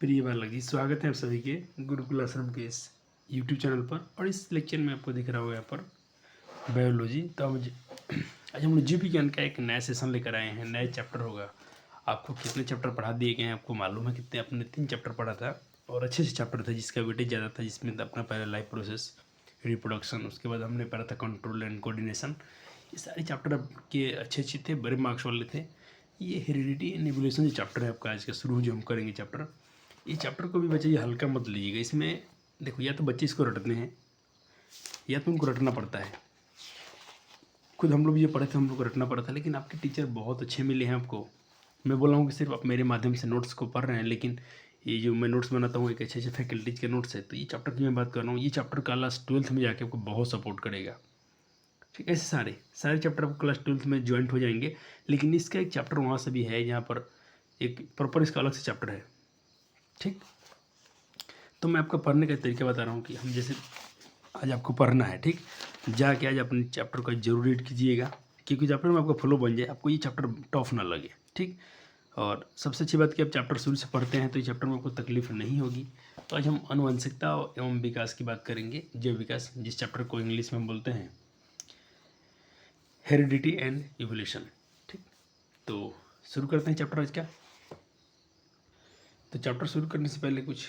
प्रिय बालक जी, स्वागत है आप सभी के गुरुकुल आश्रम के इस यूट्यूब चैनल पर। और इस लेक्चर में आपको दिख रहा होगा यहाँ पर बायोलॉजी। तो आज हम लोग जीव विज्ञान का एक नया सेशन लेकर आए हैं। नया चैप्टर होगा। आपको कितने चैप्टर पढ़ा दिए गए हैं आपको मालूम है? कितने? आपने 3 चैप्टर पढ़ा था और अच्छे से चैप्टर था जिसका वेटेज ज़्यादा था, जिसमें अपना पहला लाइफ प्रोसेस, रिप्रोडक्शन, उसके बाद हमने पढ़ा था कंट्रोल एंड कोऑर्डिनेशन। ये सारे चैप्टर के अच्छे थे, बड़े मार्क्स वाले थे। ये हेरिडिटी एंड इवोल्यूशन जो चैप्टर है आपका आज का शुरू जो हम करेंगे चैप्टर, ये चैप्टर को भी बच्चे ये हल्का मत लीजिएगा। इसमें देखो, या तो बच्चे इसको रटते हैं या तो उनको रटना पड़ता है। खुद हम लोग ये पढ़े थे, हम लोग को रटना पड़ा था, लेकिन आपके टीचर बहुत अच्छे मिले हैं आपको। मैं बोल रहा हूँ कि सिर्फ आप मेरे माध्यम से नोट्स को पढ़ रहे हैं, लेकिन ये जो मैं नोट्स बनाता हूँ एक अच्छे अच्छे फैकल्टीज के नोट्स है। तो ये चैप्टर की मैं बात कर रहा हूँ, ये चैप्टर क्लास 12th में जाके आपको बहुत सपोर्ट करेगा। ठीक है, ऐसे सारे चैप्टर आपको क्लास 12th में ज्वाइंट हो जाएंगे। लेकिन इसका एक चैप्टर वहाँ से भी है जहाँ पर एक प्रॉपर इसका अलग से चैप्टर है। ठीक, तो मैं आपको पढ़ने का तरीका बता रहा हूँ कि हम जैसे आज आपको पढ़ना है। ठीक, जाके आज अपने चैप्टर को जरूर रीड कीजिएगा, क्योंकि चैप्टर में आपका फ्लो बन जाए, आपको ये चैप्टर टफ ना लगे। ठीक, और सबसे अच्छी बात कि आप चैप्टर शुरू से पढ़ते हैं तो ये चैप्टर में आपको तकलीफ नहीं होगी। तो आज हम आनुवंशिकता एवं विकास की बात करेंगे, जैव विकास, जिस चैप्टर को इंग्लिश में हम बोलते हैं हेरिडिटी एंड इवोल्यूशन। ठीक, तो शुरू करते हैं चैप्टर आज का। तो चैप्टर शुरू करने से पहले कुछ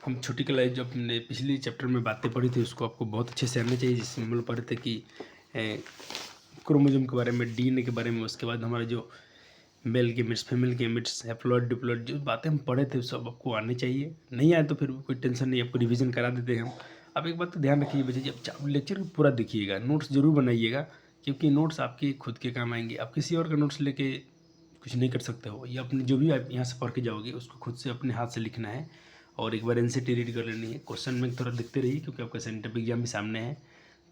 हम छोटी कलाई जो अपने पिछले चैप्टर में बातें पढ़ी थी उसको आपको बहुत अच्छे से आना चाहिए, जिसमें हम लोग पढ़े थे कि क्रोमोसोम के बारे में, डीएनए के बारे में, उसके बाद हमारे जो male gametes, female gametes, haploid diploid, जो बातें हम पढ़े थे सब आपको आने चाहिए। नहीं आए तो फिर कोई टेंशन नहीं, आपको रिवीजन करा देते हैं हम। आप एक बात तो ध्यान रखिए बच्चे, जब लेक्चर को पूरा देखिएगा, नोट्स जरूर बनाइएगा, क्योंकि नोट्स आपके खुद के काम आएंगे। आप किसी और का नोट्स लेके कुछ नहीं कर सकते हो, या अपने जो भी आप यहाँ से पढ़ के जाओगे उसको खुद से अपने हाथ से लिखना है और एक बार एनसीईआरटी रीड कर लेनी है। क्वेश्चन बैंक थोड़ा देखते रहिए, क्योंकि आपका सेंटर एग्जाम भी सामने है,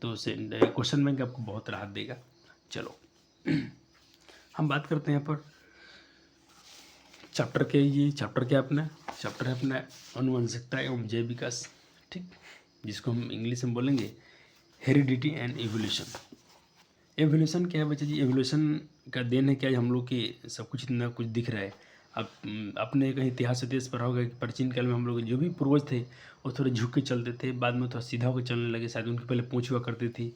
तो क्वेश्चन बैंक आपको बहुत राहत देगा। चलो हम बात करते हैं यहाँ पर चैप्टर के। ये चैप्टर क्या अपना चैप्टर है अपना आनुवंशिकता एवं जैव विकास। ठीक, जिसको हम इंग्लिश में बोलेंगे हेरिडिटी एंड इवोल्यूशन। एवोल्यूशन क्या है बच्चे जी? एवोल्यूशन का देन है क्या हम लोग के सब कुछ इतना कुछ दिख रहा है। अब आपने कहीं इतिहास इतिहास पढ़ा होगा कि प्राचीन काल में हम लोग जो भी पूर्वज थे वो थोड़े झुक के चलते थे, बाद में थोड़ा सीधा होकर चलने लगे, शायद उनकी पहले पूंछ हुआ करती थी।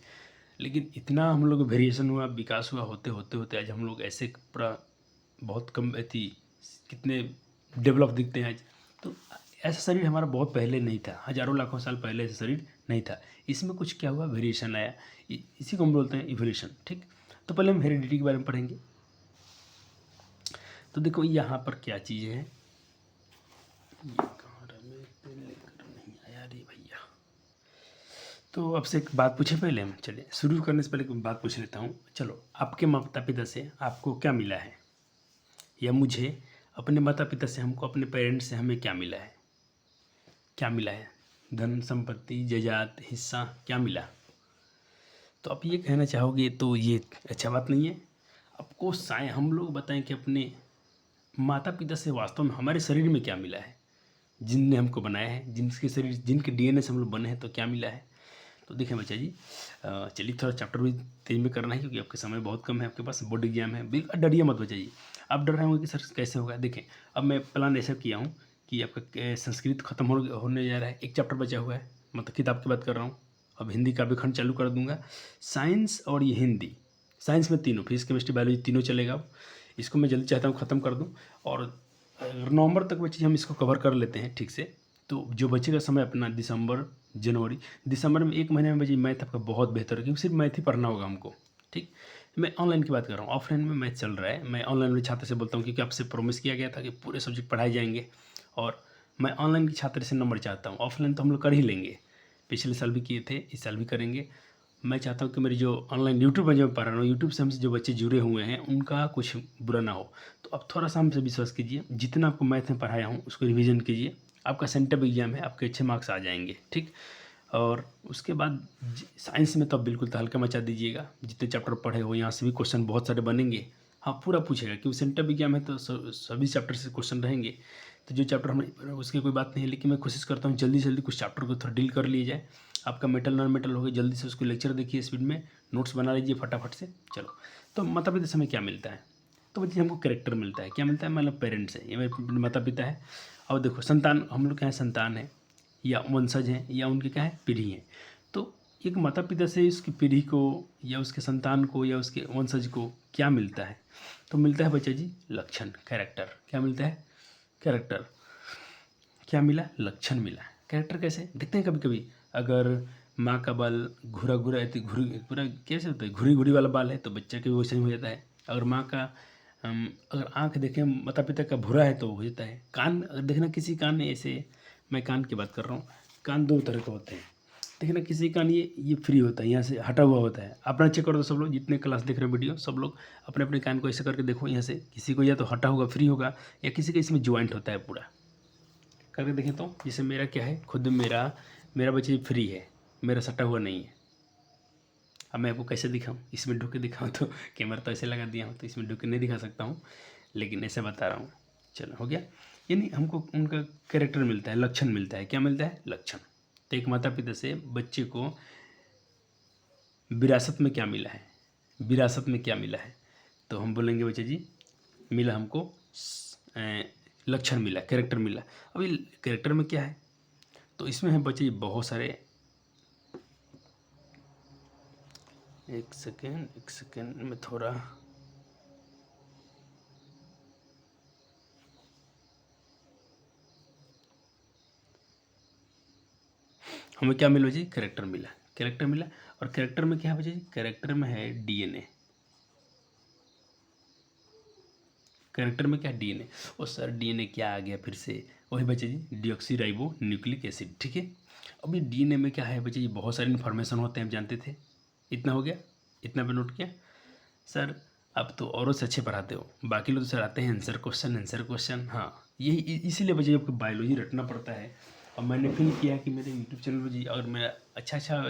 लेकिन इतना हम लोग वेरिएशन हुआ, विकास हुआ, होते होते होते आज हम लोग ऐसे पूरा बहुत कम थी, कितने डेवलप दिखते हैं आज। तो ऐसा शरीर हमारा बहुत पहले नहीं था, हज़ारों लाखों साल पहले ऐसा शरीर नहीं था। इसमें कुछ क्या हुआ, वेरिएशन आया, इसी को हम बोलते हैं इवोल्यूशन। ठीक, तो पहले हम हेरिडिटी के बारे में पढ़ेंगे। तो देखो यहाँ पर क्या चीज़ें हैं, ये कहाँ रहा, मेरे पेन लेकर नहीं आया रे भैया। तो आपसे एक बात पूछे पहले हम, चलिए शुरू करने से पहले एक बात पूछ लेता हूँ। चलो, आपके माता पिता से आपको क्या मिला है, या मुझे अपने माता पिता से, हमको अपने पेरेंट्स से हमें क्या मिला है? क्या मिला है? धन संपत्ति, जायदाद, हिस्सा, क्या मिला? तो आप ये कहना चाहोगे तो ये अच्छा बात नहीं है। आपको हम लोग बताएं कि अपने माता पिता से वास्तव में हमारे शरीर में क्या मिला है, जिनने हमको बनाया है, जिनके शरीर, जिनके डीएनए से हम लोग बने हैं, तो क्या मिला है? तो देखें बच्चा जी, चलिए थोड़ा चैप्टर भी तेज में करना है, क्योंकि आपके समय बहुत कम है, आपके पास बोर्ड एग्जाम है। बिल्कुल डरिए मत बच्चा जी। आप डर रहे होंगे कि सर कैसे होगा। देखें, अब मैं प्लान ऐसा किया हूँ कि आपका संस्कृत खत्म होने जा रहा है, एक चैप्टर बचा हुआ है, मतलब किताब की बात कर रहा हूँ। अब हिंदी का भी खंड चालू कर दूंगा। साइंस और ये हिंदी, साइंस में तीनों, फिजिक्स केमिस्ट्री बायोलॉजी तीनों चलेगा। अब इसको मैं जल्दी चाहता हूँ ख़त्म कर दूँ, और नवंबर तक बच्चे हम इसको कवर कर लेते हैं ठीक से। तो जो बचेगा समय अपना दिसंबर, जनवरी, दिसंबर में 1 महीने में बच्चे मैथ आपका बहुत बेहतर है, क्योंकि सिर्फ मैथ ही पढ़ना होगा हमको। ठीक, मैं ऑनलाइन की बात कर रहा हूँ, ऑफलाइन में मैथ चल रहा है। मैं ऑनलाइन में छात्र से बोलता हूँ, क्योंकि आपसे प्रॉमिस किया गया था कि पूरे सब्जेक्ट पढ़ाए जाएंगे, और मैं ऑनलाइन के छात्र से नंबर चाहता हूँ। ऑफलाइन तो हम लोग कर ही लेंगे, पिछले साल भी किए थे, इस साल भी करेंगे। मैं चाहता हूँ कि मेरी जो ऑनलाइन यूट्यूब में जो मैं पढ़ रहा हूँ, यूट्यूब से हमसे जो बच्चे जुड़े हुए हैं उनका कुछ बुरा ना हो। तो अब थोड़ा सा हमसे विश्वास कीजिए, जितना आपको मैथ में पढ़ाया हूँ उसको रिवीजन कीजिए। आपका सेंटअप एग्जाम है, आपके अच्छे मार्क्स आ जाएंगे। ठीक, और उसके बाद साइंस में तो आप बिल्कुल तहलका मचा दीजिएगा। जितने चैप्टर पढ़े हो यहाँ से भी क्वेश्चन बहुत सारे बनेंगे। हाँ, पूरा पूछेगा, क्योंकि सेंटअप एग्जाम है तो सभी चैप्टर से क्वेश्चन रहेंगे। तो जो चैप्टर हमें उसकी कोई बात नहीं है, लेकिन मैं कोशिश करता हूँ जल्दी से जल्दी कुछ चैप्टर को थोड़ा डील कर लिया जाए। आपका मेटल नॉन मेटल हो गया, जल्दी से उसको लेक्चर देखिए, स्पीड में नोट्स बना लीजिए फटाफट से। चलो, तो माता पिता से हमें क्या मिलता है? तो तो बच्चे हमको कैरेक्टर मिलता है। क्या मिलता है? मतलब पेरेंट्स है, ये मेरे माता पिता है। और देखो संतान, हम लोग क्या है, संतान है या वंशज हैं या उनके क्या है, पीढ़ी है। तो एक माता पिता से उसकी पीढ़ी को या उसके संतान को या उसके वंशज को क्या मिलता है? तो मिलता है बच्चा जी लक्षण, कैरेक्टर। क्या मिलता है? कैरेक्टर। क्या मिला? लक्षण मिला। कैरेक्टर कैसे देखते हैं? कभी कभी अगर माँ का बाल घुरा घुरा घुरी पूरा कैसे होता है, घुरी घुरी वाला बाल है तो बच्चा के भी वैसे ही हो जाता है। अगर माँ का अगर आँख देखें माता पिता का भूरा है तो हो जाता है। कान अगर देखना, किसी कान ऐसे, मैं कान की बात कर रहा हूँ, कान दो तरह के होते हैं। देखना किसी कान ये फ्री होता है, यहाँ से हटा हुआ होता है। अपना चेक करो तो सब लोग, जितने क्लास देख रहे हो वीडियो, सब लोग अपने अपने कान को ऐसे करके देखो। यहाँ से किसी को या तो हटा होगा, फ्री होगा, या किसी का इसमें ज्वाइंट होता है पूरा। करके देखें तो जैसे मेरा क्या है, खुद मेरा मेरा बच्चे फ्री है, मेरा सटा हुआ नहीं है। अब मैं आपको कैसे दिखाऊं? इसमें ढुक के दिखाऊं तो कैमरा तो ऐसे लगा दिया हूँ तो इसमें ढुक के नहीं दिखा सकता हूँ, लेकिन ऐसे बता रहा हूँ। चलो हो गया। यानी हमको उनका कैरेक्टर मिलता है, लक्षण मिलता है। क्या मिलता है? लक्षण। तो एक माता पिता से बच्चे को विरासत में क्या मिला है? विरासत में क्या मिला है? तो हम बोलेंगे बच्चे जी मिला हमको लक्षण मिला, कैरेक्टर मिला। अब ये कैरेक्टर में क्या है? तो इसमें है बच्चे बहुत सारे, एक सेकेंड में थोड़ा हमें क्या मिला जी? कैरेक्टर मिला, कैरेक्टर मिला। और कैरेक्टर में क्या है बच्चे जी? कैरेक्टर में है डीएनए। कैरेक्टर में क्या? डीएनए। और सर डीएनए क्या आ गया फिर से? वही बच्चे जी डीऑक्सीराइबो न्यूक्लिक एसिड, ठीक है। अब ये डीएनए में क्या है बच्चे जी? बहुत सारे इन्फॉर्मेशन होते हैं, हम जानते थे। इतना हो गया, इतना पे नोट किया। सर आप तो औरों से अच्छे पढ़ाते हो, बाकी लोग तो सर आते हैं आंसर क्वेश्चन। हाँ, यही इसीलिए बच्चे आपको बायोलॉजी रटना पड़ता है। और मैंने फील किया कि मेरे यूट्यूब चैनल पर जी अगर मेरा अच्छा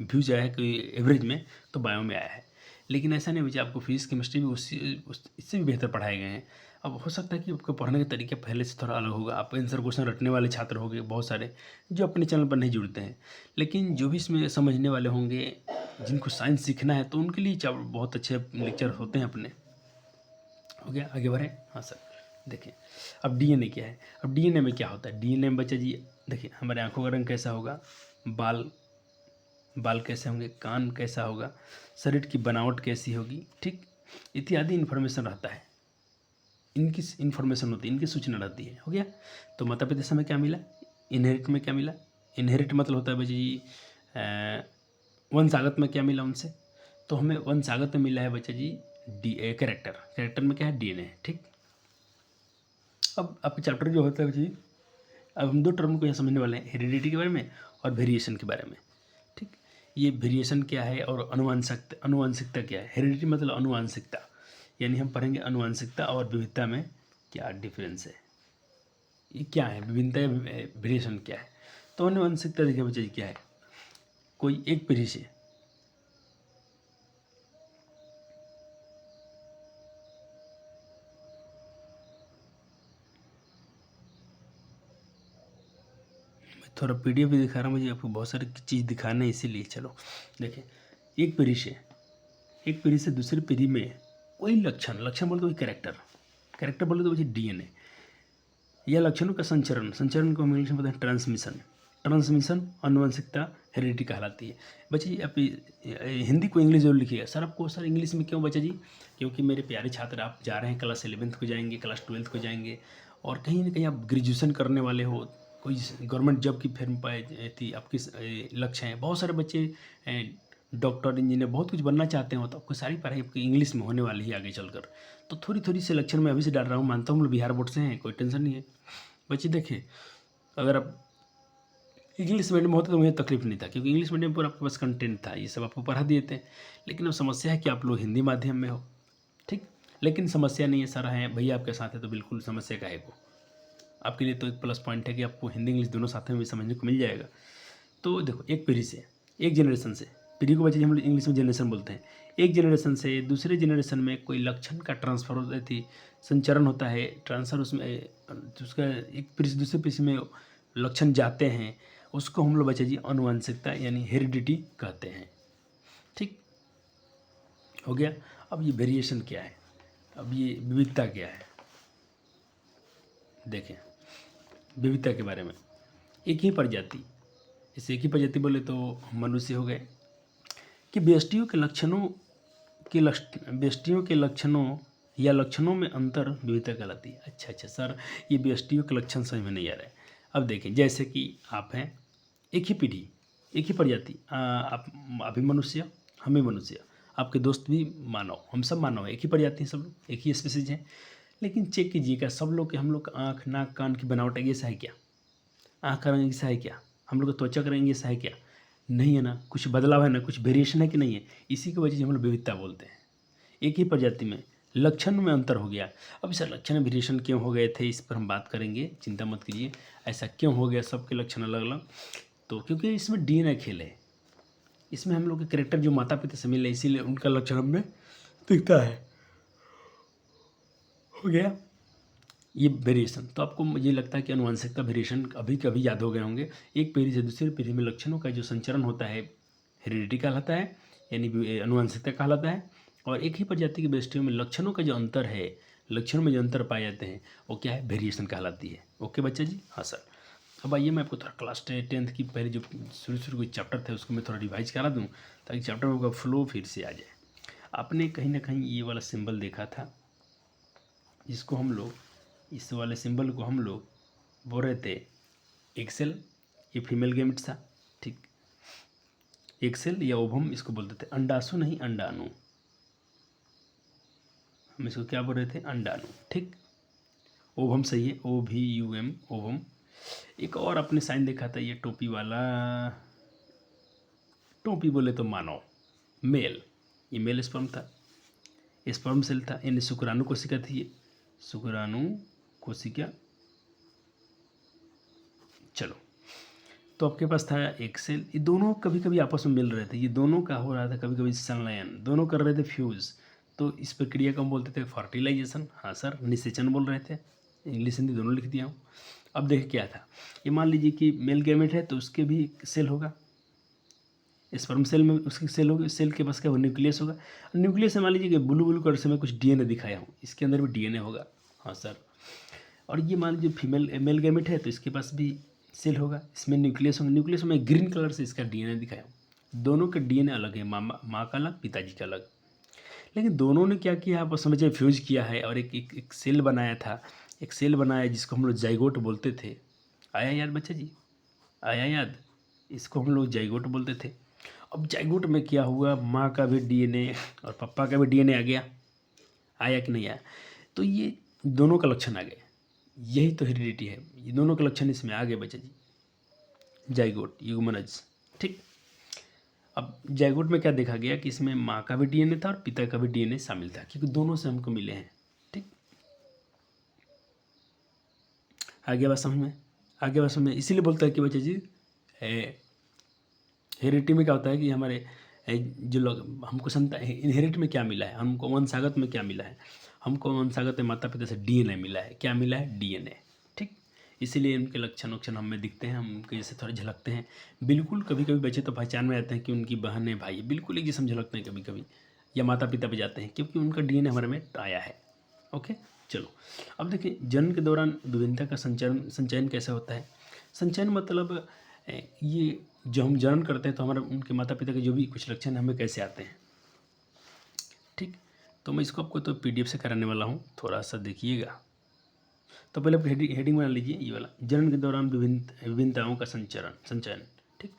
व्यूज आया है कोई एवरेज में, तो बायो में आया है। लेकिन ऐसा नहीं बच्चे, आपको फिजिक्स केमिस्ट्री भी इससे भी बेहतर पढ़ाए गए हैं। अब हो सकता है कि आपके पढ़ने का तरीका पहले से थोड़ा अलग होगा, आप आंसर क्वेश्चन रटने वाले छात्र होंगे बहुत सारे जो अपने चैनल पर नहीं जुड़ते हैं, लेकिन जो भी इसमें समझने वाले होंगे, जिनको साइंस सीखना है, तो उनके लिए बहुत अच्छे लेक्चर होते हैं अपने। हो गया, आगे बढ़े। हाँ सर देखिए, अब डीएनए क्या है? अब डीएनए में क्या होता है? डीएनए में बच्चा जी देखिए, हमारे आंखों का रंग कैसा होगा, बाल बाल कैसे होंगे, कान कैसा होगा, शरीर की बनावट कैसी होगी, ठीक, इत्यादि इन्फॉर्मेशन रहता है। इनकी इन्फॉर्मेशन होती है, इनकी सूचना रहती है। हो गया। तो माता पिता से हमें क्या मिला? इनहेरिट में क्या मिला? इनहेरिट मतलब होता है बच्चे जी वंशागत में क्या मिला उनसे? तो हमें वंशागत में मिला है बच्चा जी कैरेक्टर। कैरेक्टर में क्या है? डीएनए, ठीक। अब आपके चैप्टर जो होता है बच्चा जी, अब हम दो टर्म को यहाँ समझने वाले हैं, हेरिडिटी के बारे में और वेरिएशन के बारे में, ठीक। ये वेरिएशन क्या है और अनुवांशिकता क्या है? हेरिडिटी मतलब अनुवांशिकता, यानी हम पढ़ेंगे अनुवांशिकता और विविधता में क्या डिफरेंस है, ये क्या है, विभिन्नता या वेरिएशन क्या है। तो अनुवांशिकता देखिए बच्चे जी क्या है, कोई एक पीढ़ी से थोड़ा पीडीएफ भी दिखा रहा हूँ, मुझे आपको बहुत सारी चीज़ दिखाना है इसीलिए। चलो देखिए, एक पीढ़ी से दूसरी पीढ़ी में वही लक्षण बोले तो वही कैरेक्टर बोले तो वही डीएनए, या लक्षणों का संचरण को हम इंग्लिश में बोलते हैं ट्रांसमिशन अनुवंशिकता हेरिडिटी कहलाती है। बच्चे जी आप हिंदी को इंग्लिश जरूर लिखिएगा। सर आपको सर इंग्लिश में क्यों बच्चा जी? क्योंकि मेरे प्यारे छात्र आप जा रहे हैं, क्लास 11th को जाएंगे, क्लास 12th को जाएंगे, और कहीं ना कहीं आप ग्रेजुएशन करने वाले हो, कोई गवर्नमेंट जॉब की फिर थी आपकी लक्ष्य हैं। बहुत सारे बच्चे डॉक्टर इंजीनियर बहुत कुछ बनना चाहते हो, तो आपको सारी पढ़ाई आपकी इंग्लिश में होने वाली है आगे चलकर। तो थोड़ी थोड़ी सिलेक्शन में अभी से डाल रहा हूँ, मानता हूँ हम लोग बिहार बोर्ड से हैं, कोई टेंशन नहीं है। बच्चे देखिए, अगर आप इंग्लिश मीडियम में होते तो मुझे तकलीफ नहीं था, क्योंकि इंग्लिश मीडियम पर आपके पास कंटेंट था, ये सब आपको पढ़ा दिए थे। लेकिन अब समस्या है कि आप लोग हिंदी माध्यम में हो, ठीक। लेकिन समस्या नहीं है, सर हैं भैया आपके साथ है तो बिल्कुल समस्या का है वो आपके लिए तो एक प्लस पॉइंट है कि आपको हिंदी इंग्लिश दोनों साथ में भी समझने को मिल जाएगा। तो देखो, एक पीढ़ी से, एक जनरेशन से, पीढ़ी को बच्चे हम लोग इंग्लिश में जनरेशन बोलते हैं, एक जनरेशन से दूसरे जनरेशन में कोई लक्षण का ट्रांसफर होता थी, संचरण होता है, ट्रांसफर उसमें उसका एक पीढ़ी से दूसरे पीढ़ी में लक्षण जाते हैं, उसको हम लोग बच्चे जी अनुवांशिकता यानी हेरिडिटी कहते हैं, ठीक हो गया। अब ये वेरिएशन क्या है? अब ये विविधता क्या है, देखें विविधता के बारे में। एक ही प्रजाति, इसे एक ही प्रजाति बोले तो मनुष्य हो गए, कि व्यष्टियों के लक्षणों व्यष्टियों के लक्षणों या लक्षणों में अंतर विविधता कहलाती है। अच्छा सर, ये व्यष्टियों के लक्षण समझ में नहीं आ रहा है। अब देखें, जैसे कि आप हैं, एक ही पीढ़ी, एक ही प्रजाति, आप भी मनुष्य, हम भी मनुष्य, आपके दोस्त भी मानव, हम सब मानव है, एक ही प्रजाति है, सब लोग एक ही स्पीसीज हैं। लेकिन चेक कीजिएगा, सब लोग के हम लोग का आँख नाक कान की बनावट एक जैसा है क्या? आँख का रंग ऐसा है क्या? हम लोग का त्वचा का रंग ऐसा है क्या? नहीं है ना, कुछ बदलाव है ना, कुछ वेरिएशन है कि नहीं है? इसी की वजह से हम लोग विविधता बोलते हैं। एक ही प्रजाति में लक्षण में अंतर हो गया। अब सर लक्षण वेरिएशन क्यों हो गए थे, इस पर हम बात करेंगे, चिंता मत कीजिए। ऐसा क्यों हो गया, सबके लक्षण अलग अलग? तो क्योंकि इसमें डीएनए खेल है, इसमें हम लोग के करेक्टर जो माता पिता से मिले, इसीलिए उनका लक्षण हमें दिखता है। हो गया ये वेरिएशन। तो आपको मुझे लगता है कि आनुवंशिकता वेरिएशन अभी कभी याद हो गए होंगे। एक पीढ़ी से दूसरी पीढ़ी में लक्षणों का जो संचरण होता है हेरिडिटी कहलाता है, यानी आनुवंशिकता कहलाता है। और एक ही प्रजाति की व्यष्टियों में लक्षणों का जो अंतर है, लक्षणों में जो अंतर पाए जाते हैं, वो क्या है, वेरिएशन कहलाती है। ओके बच्चा जी? हाँ सर। अब आइए मैं आपको थोड़ा क्लास 10th की पहले जो शुरू कोई चैप्टर थे उसको मैं थोड़ा रिवाइज करा दूँ, ताकि चैप्टर में का फ्लो फिर से आ जाए। आपने कहीं ना कहीं ये वाला सिंबल देखा था, जिसको हम लोग, इस वाले सिंबल को हम लोग बोल रहे थे एक्सेल, ये फीमेल गैमेट्स था, ठीक। एक्सेल या ओवम इसको बोलते थे, अंडाशु नहीं अंडाणु, हम इसको क्या बोल रहे थे, अंडाणु, ठीक। ओवम सही है, OVUM, ओवम। एक और आपने साइन देखा था, ये टोपी वाला, टोपी बोले तो मानव, मेल, ये मेल स्पर्म था, स्पर्म सेल था, यानी शुक्राणु कोशिका थी ये, शुक्राणु कोशिका। चलो, तो आपके पास था एक सेल, ये दोनों कभी कभी आपस में मिल रहे थे, ये दोनों का हो रहा था कभी कभी संलयन, दोनों कर रहे थे फ्यूज़। तो इस प्रक्रिया को हम बोलते थे फर्टिलाइजेशन। हाँ सर, निषेचन बोल रहे थे, इंग्लिश हिंदी दोनों लिख दिया हूँ। अब देखिए क्या था, ये मान लीजिए कि मेल गैमेट है तो उसके भी एक सेल होगा, स्पर्म सेल में उसकी सेल होगी, सेल के पास क्या होगा, न्यूक्लियस होगा। न्यूक्लियस से मान लीजिए कि ब्लू ब्लू कलर से मैं कुछ डीएनए दिखाया हूँ, इसके अंदर भी डीएनए होगा। हाँ सर। और ये मान लीजिए फीमेल मेल गैमेट है तो इसके पास भी सेल होगा, इसमें न्यूक्लियस होगा, न्यूक्लियस में ग्रीन कलर से इसका डीएनए दिखाया हूँ। दोनों का डीएनए अलग है, माँ का अलग, पिताजी का अलग। लेकिन दोनों ने क्या किया, आप समझे, फ्यूज किया है और एक सेल बनाया था, एक सेल बनाया जिसको हम लोग जाइगोट बोलते थे। आया याद बच्चा जी? आया याद? इसको हम लोग जाइगोट बोलते थे। अब जाइगोट में क्या हुआ, माँ का भी डीएनए और पापा का भी डीएनए आ गया, आया कि नहीं आया? तो ये दोनों का लक्षण आ गए, यही तो हेरिडिटी है, ये दोनों के लक्षण इसमें आ गए बच्चा जी, जाइगोट यूगमनज, ठीक। अब जाइगोट में क्या देखा गया कि इसमें माँ का भी डीएनए था और पिता का भी डीएनए शामिल था, क्योंकि दोनों से हमको मिले हैं, ठीक। आगे बात समझ में, आगे बात समझ में, इसीलिए बोलता है कि बच्चा जी हेरिडिटी में क्या होता है कि हमारे जो लोग हमको इनहेरिट में क्या मिला है, हमको वंशागत में क्या मिला है, हमको वंशागत में माता पिता से डीएनए मिला है, क्या मिला है, डीएनए, ठीक। इसीलिए उनके लक्षण हमें दिखते हैं, हम उनके जैसे थोड़ा झलकते हैं, बिल्कुल। कभी कभी बच्चे तो पहचान में आते हैं कि उनकी बहन है, भाई, बिल्कुल एक जैसे हम झलकते हैं कभी कभी, या माता पिता पे जाते हैं, क्योंकि उनका डीएनए हमारे में आया है। ओके, चलो। अब देखिए, जन्म के दौरान विभिन्नता का संचयन कैसे होता है? संचयन मतलब ये जो हम जन्म करते हैं तो हमारे उनके माता पिता के जो भी कुछ लक्षण हमें कैसे आते हैं, ठीक। तो मैं इसको आपको तो PDF से कराने वाला हूँ, थोड़ा सा देखिएगा। तो पहले आप हेडिंग बना लीजिए, ये वाला, जन्म के दौरान विभिन्नताओं का संचयन, ठीक।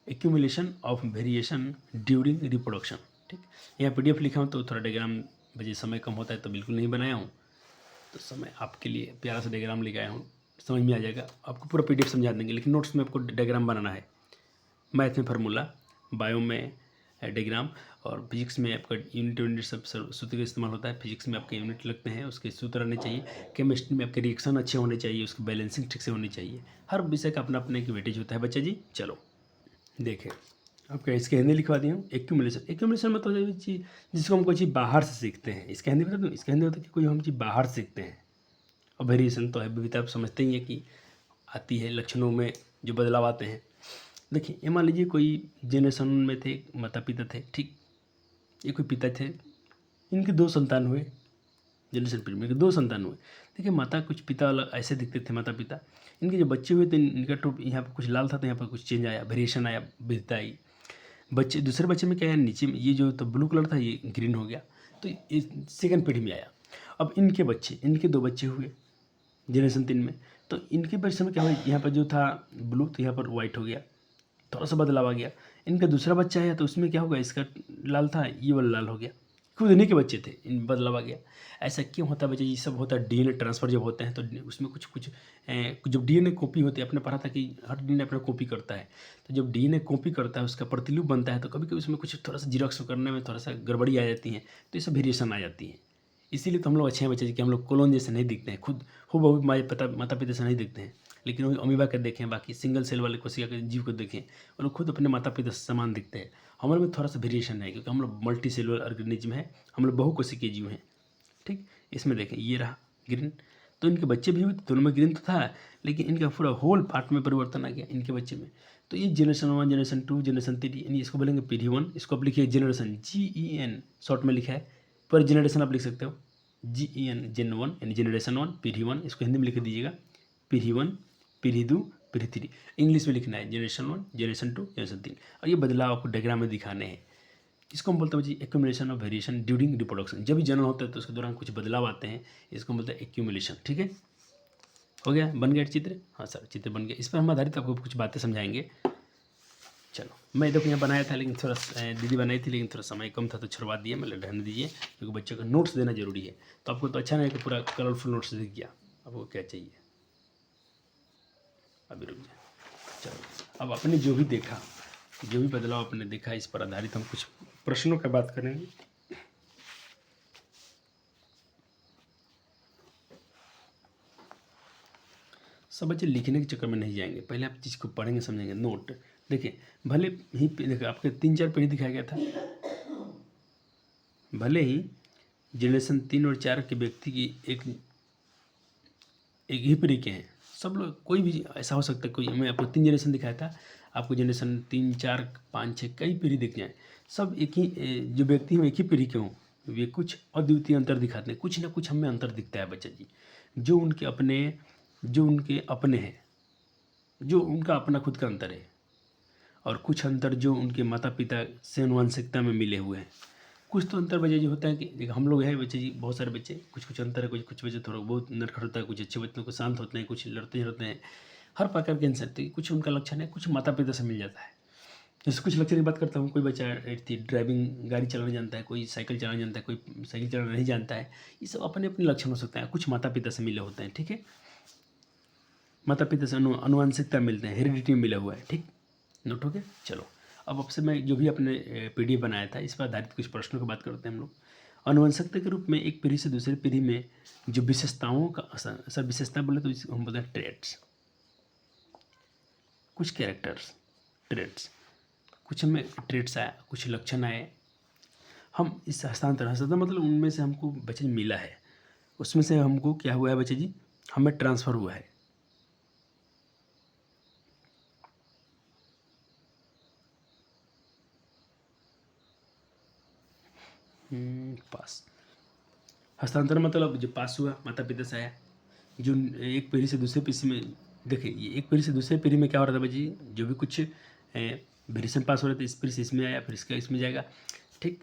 Accumulation of variation during reproduction, ठीक। यहाँ PDF लिखा हूँ तो थोड़ा डायग्राम, वजह समय कम होता है तो बिल्कुल नहीं बनाया हूँ, तो समय आपके लिए प्यारा सा डायग्राम लेके आया हूँ, समझ में आ जाएगा। आपको पूरा PDF समझा देंगे, लेकिन नोट्स में आपको डायग्राम बनाना है। मैथ में फार्मूला, बायो में डायग्राम, और फिजिक्स में आपका यूनिट सब सूत्र का इस्तेमाल होता है। फिजिक्स में आपके यूनिट लगते हैं, उसके सूत्र आने चाहिए। केमिस्ट्री में आपके रिएक्शन अच्छे होने चाहिए, उसकी बैलेंसिंग ठीक से होनी चाहिए। हर विषय का अपना अपना एक वेटेज होता है बच्चा जी। चलो देखें, आपका इसके हिंदी लिखवा दिया हूँ। एक्यूमुलेशन मतलब कोई चीज़ जिसको हम कोई चीज़ बाहर से सीखते हैं, इसका हिंदी बता दूँ, इसका हिंदी होता है कि कोई हम चीज़ बाहर सीखते हैं। और वेरिएशन तो है, विविधता आप समझते ही है कि आती है, लक्षणों में जो बदलाव आते हैं। देखिए, ये मान लीजिए कोई जनरेशन में थे, माता पिता थे, ठीक। ये कोई पिता थे, इनके 2 संतान हुए, जनरेशन पीरियड में, इनके 2 संतान हुए। देखिए माता कुछ पिता अलग ऐसे दिखते थे माता पिता, इनके जो बच्चे हुए थे इनका तो यहाँ पर कुछ लाल था तो यहाँ पर कुछ चेंज आया, वेरिएशन आया, विविधता आई। बच्चे दूसरे बच्चे में क्या है, नीचे में ये जो तो ब्लू कलर था ये ग्रीन हो गया, तो ये सेकंड पीढ़ी में आया। अब इनके बच्चे, इनके 2 बच्चे हुए जनरेशन 3 में, तो इनके बच्चे में क्या हुआ, यहाँ पर जो था ब्लू तो यहाँ पर वाइट हो गया, थोड़ा सा बदलाव आ गया। इनका दूसरा बच्चा है तो उसमें क्या होगा, इसका लाल था ये वाला लाल हो गया, खुद इन्हीं के बच्चे थे, इन बदलाव आ गया। ऐसा क्यों होता है बच्चे, ये सब होता है डीएनए ट्रांसफ़र जब होते हैं तो उसमें कुछ कुछ जब डीएनए कॉपी होती है, अपने पढ़ा था कि हर डीएनए अपना कॉपी करता है, तो जब डीएनए कॉपी करता है उसका प्रतिलिपि बनता है तो कभी कभी उसमें कुछ थोड़ा सा जीरोक्स करने में थोड़ा सा गड़बड़ी आ जाती है, तो ये सब वेरिएशन आ जाती है। इसीलिए तो हम लोग अच्छे हैं बच्चे कि हम लोग क्लोन जैसे नहीं दिखते हैं, खुद हूबहू माता पिता से नहीं दिखते हैं। लेकिन वही अमीबा के देखें, बाकी सिंगल सेल वाले कोशिका के जीव को देखें, वो लोग खुद अपने माता पिता से समान दिखते हैं। हमारे में थोड़ा सा वेरिएशन है क्योंकि हम लोग मल्टी सेलुलर ऑर्गेनिज्म है, हम लोग बहुकोशिकीय जीव हैं। ठीक, इसमें देखें ये रहा ग्रीन, तो इनके बच्चे भी हुए, दोनों में ग्रीन तो था, लेकिन इनका पूरा होल पार्ट में परिवर्तन आ गया इनके बच्चे में। तो ये जनरेशन 1, जनरेशन 2, जनरेशन 3, यानी इसको बोलेंगे पीढ़ी 1, इसको आप लिखिए जनरेशन GEN शॉर्ट में लिखा है, पर जनरेशन आप लिख सकते हो GEN, जेन 1 यानी जनरेशन 1, पीढ़ी 1, इसको हिंदी में लिख दीजिएगा पीढ़ी 1, पीढ़ी 2, पीढ़ी 3। इंग्लिश में लिखना है जनरेशन 1, जनरेशन 2, जनरेशन 3, और ये बदलाव आपको डायग्राम में दिखाने हैं। इसको हम बोलते हैं जी accumulation of variation during reproduction. जब भी जन्म होता है तो उसके दौरान कुछ बदलाव आते हैं, इसको हम बोलते हैं एक्यूमुलेशन। ठीक है, हो गया, बन गया चित्र। हाँ सर चित्र बन गया, इस पर हम आधारित आपको कुछ बातें समझाएंगे। चलो, मैं देखो यहाँ बनाया था लेकिन थोड़ा दीदी बनाई थी लेकिन थोड़ा समय कम था तो छुड़वा दिया, मतलब रहने दीजिए क्योंकि बच्चों को नोट्स देना जरूरी है। तो आपको तो अच्छा नहीं है कि पूरा कलरफुल नोट्स दिख गया, आपको क्या चाहिए, अभी रुक जाए। चलो, अब आपने जो भी देखा, जो भी बदलाव आपने देखा, इस पर आधारित हम कुछ प्रश्नों की बात करेंगे। सब बच्चे लिखने के चक्कर में नहीं जाएंगे, पहले आप चीज़ को पढ़ेंगे समझेंगे। नोट देखिए, भले ही देखिए आपके 3-4 पीढ़ी दिखाया गया था, भले ही जनरेशन 3 और 4 के व्यक्ति की एक ही पीढ़ी के हैं, सब लोग, कोई भी ऐसा हो सकता है, कोई, मैं आपको 3 जनरेशन दिखाया था, आपको जनरेशन 3, 4, 5, 6 कई पीढ़ी दिख जाए, सब एक ही जो व्यक्ति हैं एक ही पीढ़ी के हों, वे कुछ अद्वितीय अंतर दिखाते हैं, कुछ ना कुछ हमें अंतर दिखता है बच्चा जी, जो उनके अपने हैं, जो उनका अपना खुद का अंतर है, और कुछ अंतर जो उनके माता पिता से आनुवंशिकता में मिले हुए हैं। कुछ तो अंतर बच्चे जी होता है कि देखो हम लोग हैं बच्चे जी, बहुत सारे बच्चे, कुछ कुछ अंतर है, कुछ बच्चे थोड़ा बहुत नटखट होता है, कुछ अच्छे बच्चों को शांत होते हैं, कुछ लड़ते रहते हैं, हर प्रकार के इंसान, तो कुछ उनका लक्षण है, कुछ माता पिता से मिल जाता है। जैसे कुछ लक्षण की बात करता हूँ, कोई बच्चा ड्राइविंग गाड़ी चलाना जानता है, कोई साइकिल चलाना जानता है, कोई साइकिल चलाना नहीं जानता है, ये सब अपने अपने लक्षण हो सकते हैं, कुछ माता पिता से मिले होते हैं। ठीक है, माता पिता से आनुवंशिकता मिलते हैं, हेरिडिटी में मिला हुआ है। ठीक, नोट हो गया। चलो, अब आपसे मैं जो भी अपने PDF बनाया था इस पर आधारित कुछ प्रश्नों की बात करते हैं हम लोग। आनुवंशिकता के रूप में एक पीढ़ी से दूसरी पीढ़ी में जो विशेषताओं का सर विशेषता बोले तो इसको हम बोलते हैं ट्रेट्स, कुछ कैरेक्टर्स, ट्रेट्स, कुछ हमें ट्रेट्स आए, कुछ लक्षण आए, हम इस हस्तांतरण मतलब उनमें से हमको बच्चे मिला है, उसमें से हमको क्या हुआ है बच्चे जी, हमें ट्रांसफ़र हुआ है। पास, हस्तांतरण मतलब जो पास हुआ माता पिता से आया, जो एक पीढ़ी से दूसरे पीढ़ी में, देखिए ये एक पीढ़ी से दूसरे पीढ़ी में क्या हो रहा था भाई, जो भी कुछ वेरिएशन पास हो रहा था, इस पीढ़ी से इसमें आया, फिर इसका इसमें जाएगा। ठीक,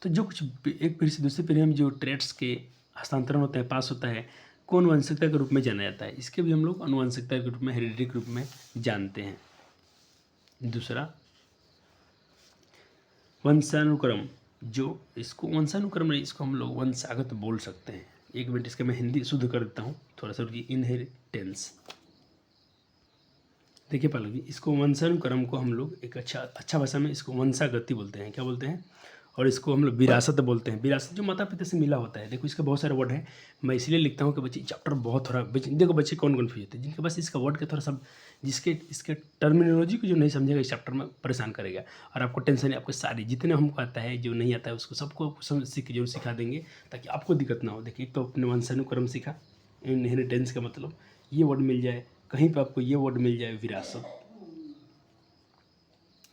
तो जो कुछ एक पीढ़ी से दूसरी पीढ़ी में जो ट्रेड्स के हस्तांतरण होता है, पास होता है, को आनुवंशिकता के रूप में जाना जाता है। इसके भी हम लोग आनुवंशिकता के रूप में, हेरिडिटी के रूप में जानते हैं। दूसरा, वंशानुक्रम, जो इसको वंशानुक्रम नहीं, इसको हम लोग वंशागत बोल सकते हैं। एक मिनट, इसका मैं हिंदी शुद्ध कर देता हूँ थोड़ा सा, इनहेरिटेंस। देखिए पालक जी, इसको वंशानुक्रम को हम लोग एक अच्छा भाषा में इसको वंशागति बोलते हैं। क्या बोलते हैं? और इसको हम लोग विरासत बोलते हैं। विरासत जो माता पिता से मिला होता है। देखो इसके बहुत सारे वर्ड हैं, मैं इसलिए लिखता हूँ कि बच्चे चैप्टर बहुत थोड़ा, देखो बच्चे कौन कन्फ्यूज होते हैं, जिनके पास इसका वर्ड के थोड़ा सा, जिसके इसके टर्मिनोलॉजी को जो नहीं समझेगा इस चैप्टर में परेशान करेगा। और आपको टेंशन है, आपको सारी जितने हमको आता है, जो नहीं आता है उसको सबको जरूर सिखा देंगे ताकि आपको दिक्कत ना हो। देखिए एक तो अपने वंशानुक्रम सीखा, इनहेरिटेंस का मतलब ये वर्ड मिल जाए, कहीं पर आपको ये वर्ड मिल जाए विरासत।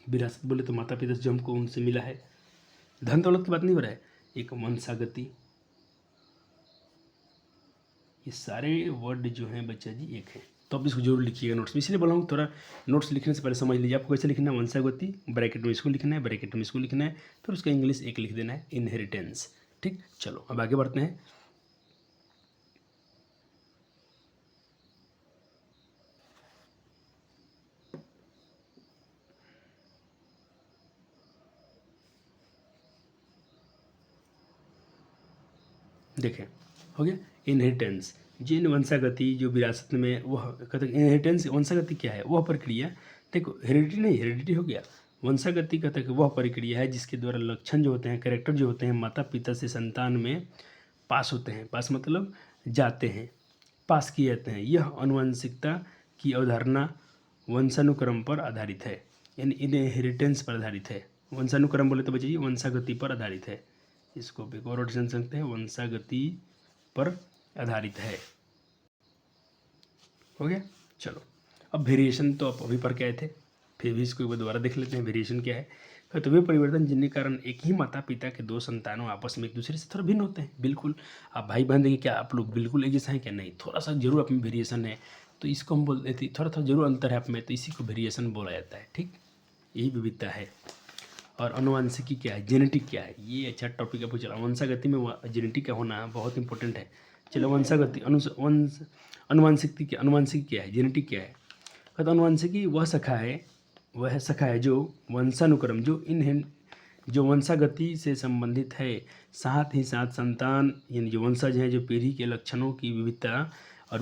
विरासत बोले तो माता पिता से जो हमको उनसे मिला है, धन दौलत की बात नहीं हो रहा है, एक वंशागति, ये सारे वर्ड जो हैं बच्चा जी एक है। तो आप इसको जरूर लिखिएगा नोट्स में, इसलिए बोला हूँ थोड़ा नोट्स लिखने से पहले समझ लीजिए आपको कैसे लिखना है। वंशागति ब्रैकेट में इसको लिखना है, ब्रैकेट में इसको लिखना है, फिर उसका इंग्लिश एक लिख देना है, इनहेरिटेंस। ठीक, चलो अब आगे बढ़ते हैं। देखें, हो गया इनहेरिटेंस। जिन वंशागति जो विरासत में, वह कहते हैं इनहेरिटेंस। वंशागति क्या है? वह प्रक्रिया, देखो हेरिडिटी नहीं, हेरिडिटी हो गया। वंशागति कहते हैं कि वह प्रक्रिया है जिसके द्वारा लक्षण जो होते हैं, कैरेक्टर जो होते हैं, माता पिता से संतान में पास होते हैं। पास मतलब जाते हैं, पास किए जाते हैं। यह आनुवंशिकता की अवधारणा वंशानुक्रम पर आधारित है, यानी इनहेरिटेंस पर आधारित है। वंशानुक्रम बोले तो बच्चे वंशागति पर आधारित है। इसको भी और जान सकते हैं, वंशागति पर आधारित है। हो गया, चलो अब वेरिएशन तो आप अभी पढ़ के आए थे, फिर भी इसको एक बार दोबारा देख लेते हैं। वेरिएशन क्या है? तो वे परिवर्तन जिनके कारण एक ही माता पिता के दो संतानों आपस में एक दूसरे से थोड़ा भिन्न होते हैं। बिल्कुल आप भाई बहन देखिए, क्या आप लोग बिल्कुल एक जैसा है क्या? नहीं, थोड़ा सा जरूर आप में वेरिएशन है, तो इसको हम बोलते थे थोड़ा थोड़ा जरूर अंतर है आप में, तो इसी को वेरिएशन बोला जाता है। ठीक, यही विविधता है। और अनुवांशिकी क्या है, जेनेटिक क्या है, ये अच्छा टॉपिक आपको चला। वंशागति में जेनेटिक का होना बहुत इंपॉर्टेंट है। चलो वंशागति अनुवांशिकी क्या है, जेनेटिक क्या है? तो अनुवांशिकी वह शाखा है जो वंशानुक्रम जो वंशागति से संबंधित है, साथ ही साथ संतान यानी जो वंशज है, जो पीढ़ी के लक्षणों की विविधता और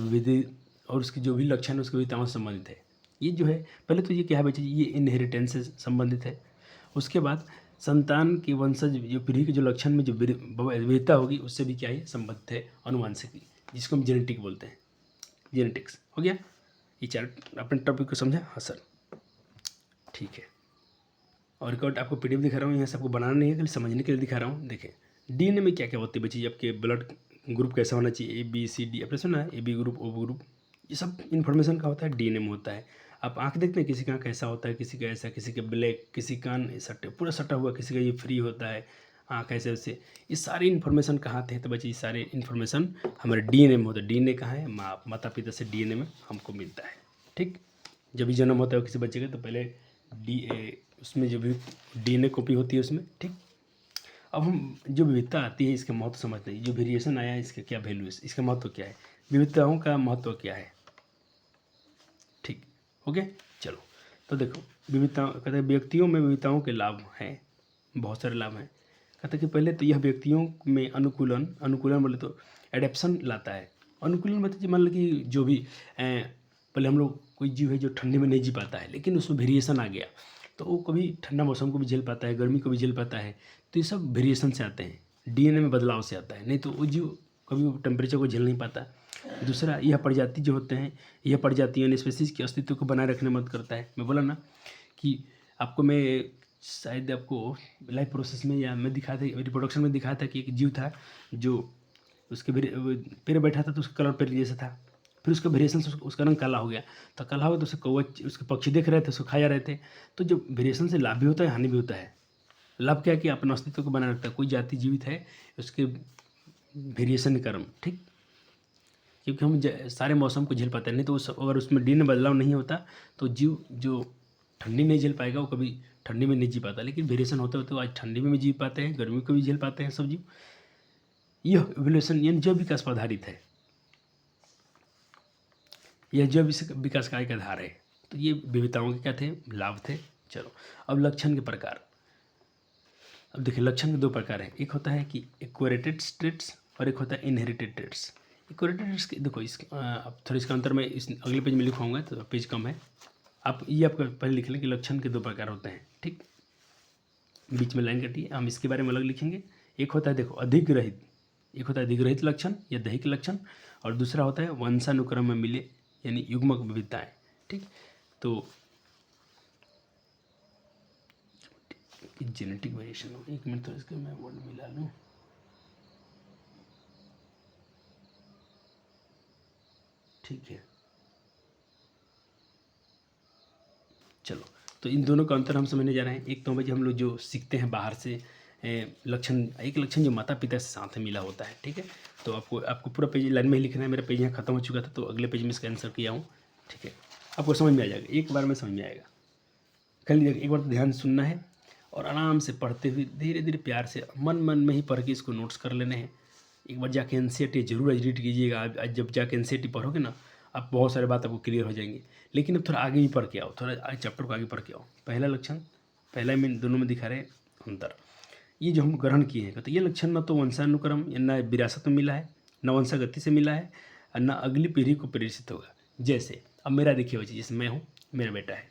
उसकी जो भी लक्षण है उसकी विविधताओं से संबंधित है। ये जो है, पहले तो ये क्या है बच्चे, ये इनहेरिटेंस से संबंधित है। उसके बाद संतान के वंशज जो पीढ़ी के जो लक्षण में जो विविधता होगी उससे भी क्या है संबंधित है, अनुवांशिकी, जिसको हम जेनेटिक बोलते हैं। जेनेटिक्स हो गया। ये चार अपने टॉपिक को समझा? हाँ सर, ठीक है। और रिकॉर्ड आपको पीडीएफ दिखा रहा हूँ, यहाँ से आपको बनाना नहीं है, खाली समझने के लिए दिखा रहा हूँ। देखें डीएनए में क्या क्या होती है बच्ची, आपके ब्लड ग्रुप कैसा होना चाहिए, ABCD, आपने सुना है AB ग्रुप, O ग्रुप, ये सब इन्फॉर्मेशन का होता है डीएनए में होता है। आप आँख देखते हैं किसी का आँख ऐसा होता है, किसी का ऐसा, किसी का ब्लैक, किसी कान सटे पूरा सटा हुआ, किसी का ये फ्री होता है आँख ऐसे वैसे। ये सारी इन्फॉर्मेशन कहाँ थे? तो बच्चे ये सारे इन्फॉर्मेशन हमारे डीएनए में होता है। डीएनए कहाँ है? माता पिता से डीएनए में हमको मिलता है। ठीक, जब भी जन्म होता है किसी बच्चे का तो पहले उसमें जो भी डीएनए कॉपी होती है उसमें। ठीक, अब हम जो विविधता आती है इसका महत्व समझते हैं। जो वेरिएशन आया है इसका क्या वैल्यू है, इसका महत्व क्या है, विविधताओं का महत्व क्या है। ठीक, ओके, चलो तो देखो विविधता कहते हैं व्यक्तियों में विविधताओं के लाभ हैं, बहुत सारे लाभ हैं। कहते हैं कि पहले तो यह व्यक्तियों में अनुकूलन बोले तो एडेप्शन लाता है। अनुकूलन मतलब मान लो कि जो भी पहले हम लोग कोई जीव है जो ठंडी में नहीं जी पाता है, लेकिन उसमें वेरिएशन आ गया तो वो कभी ठंडा मौसम को भी झेल पाता है, गर्मी को भी झेल पाता है। तो ये सब वेरिएशन से आते हैं, डीएनए में बदलाव से आता है, नहीं तो वो जीव कभी टेम्परेचर को झेल नहीं पाता। दूसरा, यह प्रजाति जो होते हैं, यह प्रजाति यानी स्पेसीज के अस्तित्व को बनाए रखने में मदद करता है। मैं बोला ना कि आपको मैं शायद आपको लाइफ प्रोसेस में या मैं दिखाया था, रिप्रोडक्शन में दिखाया था कि एक जीव था जो उसके पैर बैठा था तो उसका कलर पैर जैसा था, फिर उसका वेरिएशन से उसका रंग काला हो गया। तो काला हो गया तो उसके कौवा उसके पक्षी देख रहे थे, उसको खा जा रहे थे। तो जो वेरिएशन से लाभ भी होता है, हानि भी होता है। लाभ क्या है कि अपने अस्तित्व को बनाए रखता है, कोई जाति जीवित है उसके वेरिएशन के कारण। ठीक, क्योंकि हम सारे मौसम को झेल पाते हैं, नहीं तो अगर उसमें डीएनए बदलाव नहीं होता तो जीव जो ठंडी नहीं झेल पाएगा वो कभी ठंडी में नहीं जी पाता। लेकिन वेरिएशन होते होते आज ठंडी में भी जी पाते हैं, गर्मी को भी झेल पाते हैं सब जीव। यह इवोल्यूशन यानी जैव विकास पर आधारित है, यह जैव विकास का एक आधार है। तो ये विविधताओं के क्या थे, लाभ थे। चलो अब लक्षण के प्रकार। अब देखिए लक्षण के दो प्रकार हैं, एक होता है कि एक्वायरेटेड ट्रेट्स और एक होता है इनहेरिटेड ट्रेट्स। एक्वायरेटेड ट्रेट्स देखो अब थोड़ा इसका अंतर मैं इस अगले पेज में लिखवाऊंगा तो पेज कम है, आप ये आपको पहले लिख लें कि लक्षण के दो प्रकार होते हैं। ठीक, बीच में लाइन कटी है, हम इसके बारे में अलग लिखेंगे। एक होता है देखो अधिग्रहित, एक होता है अधिग्रहित लक्षण या दैहिक लक्षण, और दूसरा होता है वंशानुक्रम में मिले यानी युग्मक विविधताएं। ठीक, तो जेनेटिक वेरिएशन हो, एक मिनट तो इसके मैं वर्ड मिला लूँ। ठीक है, चलो तो इन दोनों का अंतर हम समझने जा रहे हैं। एक तो भाई हम लोग जो सीखते हैं बाहर से लक्षण, एक लक्षण जो माता पिता से साथ में मिला होता है, ठीक है। तो आपको पूरा पेज लाइन में ही लिखना है। मेरा पेज यहाँ खत्म हो चुका था तो अगले पेज में इसका आंसर किया हूँ, ठीक है। आपको समझ में आ जाएगा, एक बार में समझ में आएगा। खाली एक बार ध्यान सुनना है और आराम से पढ़ते हुए धीरे धीरे प्यार से मन मन में ही पढ़ के इसको नोट्स कर लेने हैं। एक बार जाके एनसीईआरटी जरूर एडिट कीजिएगा। आज जब जाके एनसीईआरटी पढ़ोगे ना, आप बहुत सारे बात आपको क्लियर हो जाएंगी। लेकिन अब थोड़ा आगे भी पढ़ के आओ, थोड़ा आगे चैप्टर को आगे पढ़ के आओ। पहला लक्षण, पहला में दोनों में दिखा रहे अंतर। ये जो हम ग्रहण किए हैं, तो ये लक्षण न तो वंशानुक्रम या न विरासत में मिला है, न वंशागति से मिला है, और न अगली पीढ़ी को प्रेषित होगा। जैसे अब मेरा देखिए बच्चे, जैसे मैं हूँ, मेरा बेटा है,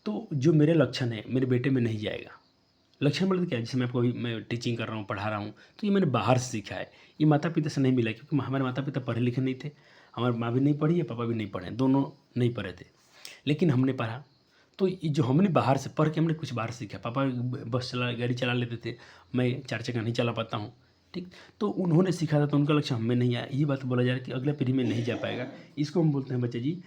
तो जो मेरे लक्षण है मेरे बेटे में नहीं जाएगा। लक्षण मतलब क्या है, जैसे मैं टीचिंग कर रहा हूँ, पढ़ा रहा हूँ, तो ये मैंने बाहर से सीखा है, ये माता पिता से नहीं मिला है। क्योंकि हमारे माता पिता पढ़े लिखे नहीं थे, हमारी माँ भी नहीं पढ़ी है, पापा भी नहीं पढ़े, दोनों नहीं पढ़े थे, लेकिन हमने पढ़ा। तो ये जो हमने बाहर से पढ़ के हमने कुछ बाहर से सीखा। पापा बस गाड़ी चला लेते थे, मैं 4 चक्का नहीं चला पाता हूँ, ठीक। तो उन्होंने सीखा था, तो उनका लक्षण हमें नहीं आया। ये बात बोला जा रहा है कि अगले पीढ़ी में नहीं जा पाएगा। इसको हम बोलते हैं बच्चे जी,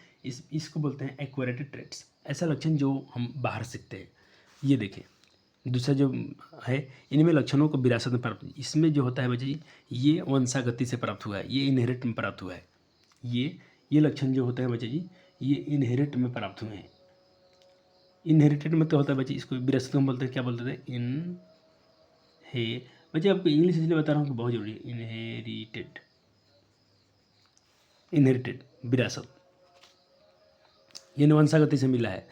इसको बोलते हैं एक्वायर्ड ट्रेट्स, ऐसा लक्षण जो हम बाहर सीखते हैं। ये देखें, दूसरा जो है, इनमें लक्षणों को विरासत में प्राप्त, इसमें जो होता है बच्चे जी, ये वंशागति से प्राप्त हुआ है, ये इनहेरिट में प्राप्त हुआ है। ये लक्षण जो होता है बच्चे जी, ये इनहेरिट में प्राप्त हुए हैं। इनहेरिटेड में तो होता है बच्चे, इसको विरासत में बोलते हैं, क्या बोलते थे, बच्चे आपको इंग्लिश इसलिए बता रहा हूँ कि बहुत जरूरी है। इनहेरिटेड विरासत, ये वंशागति से मिला है,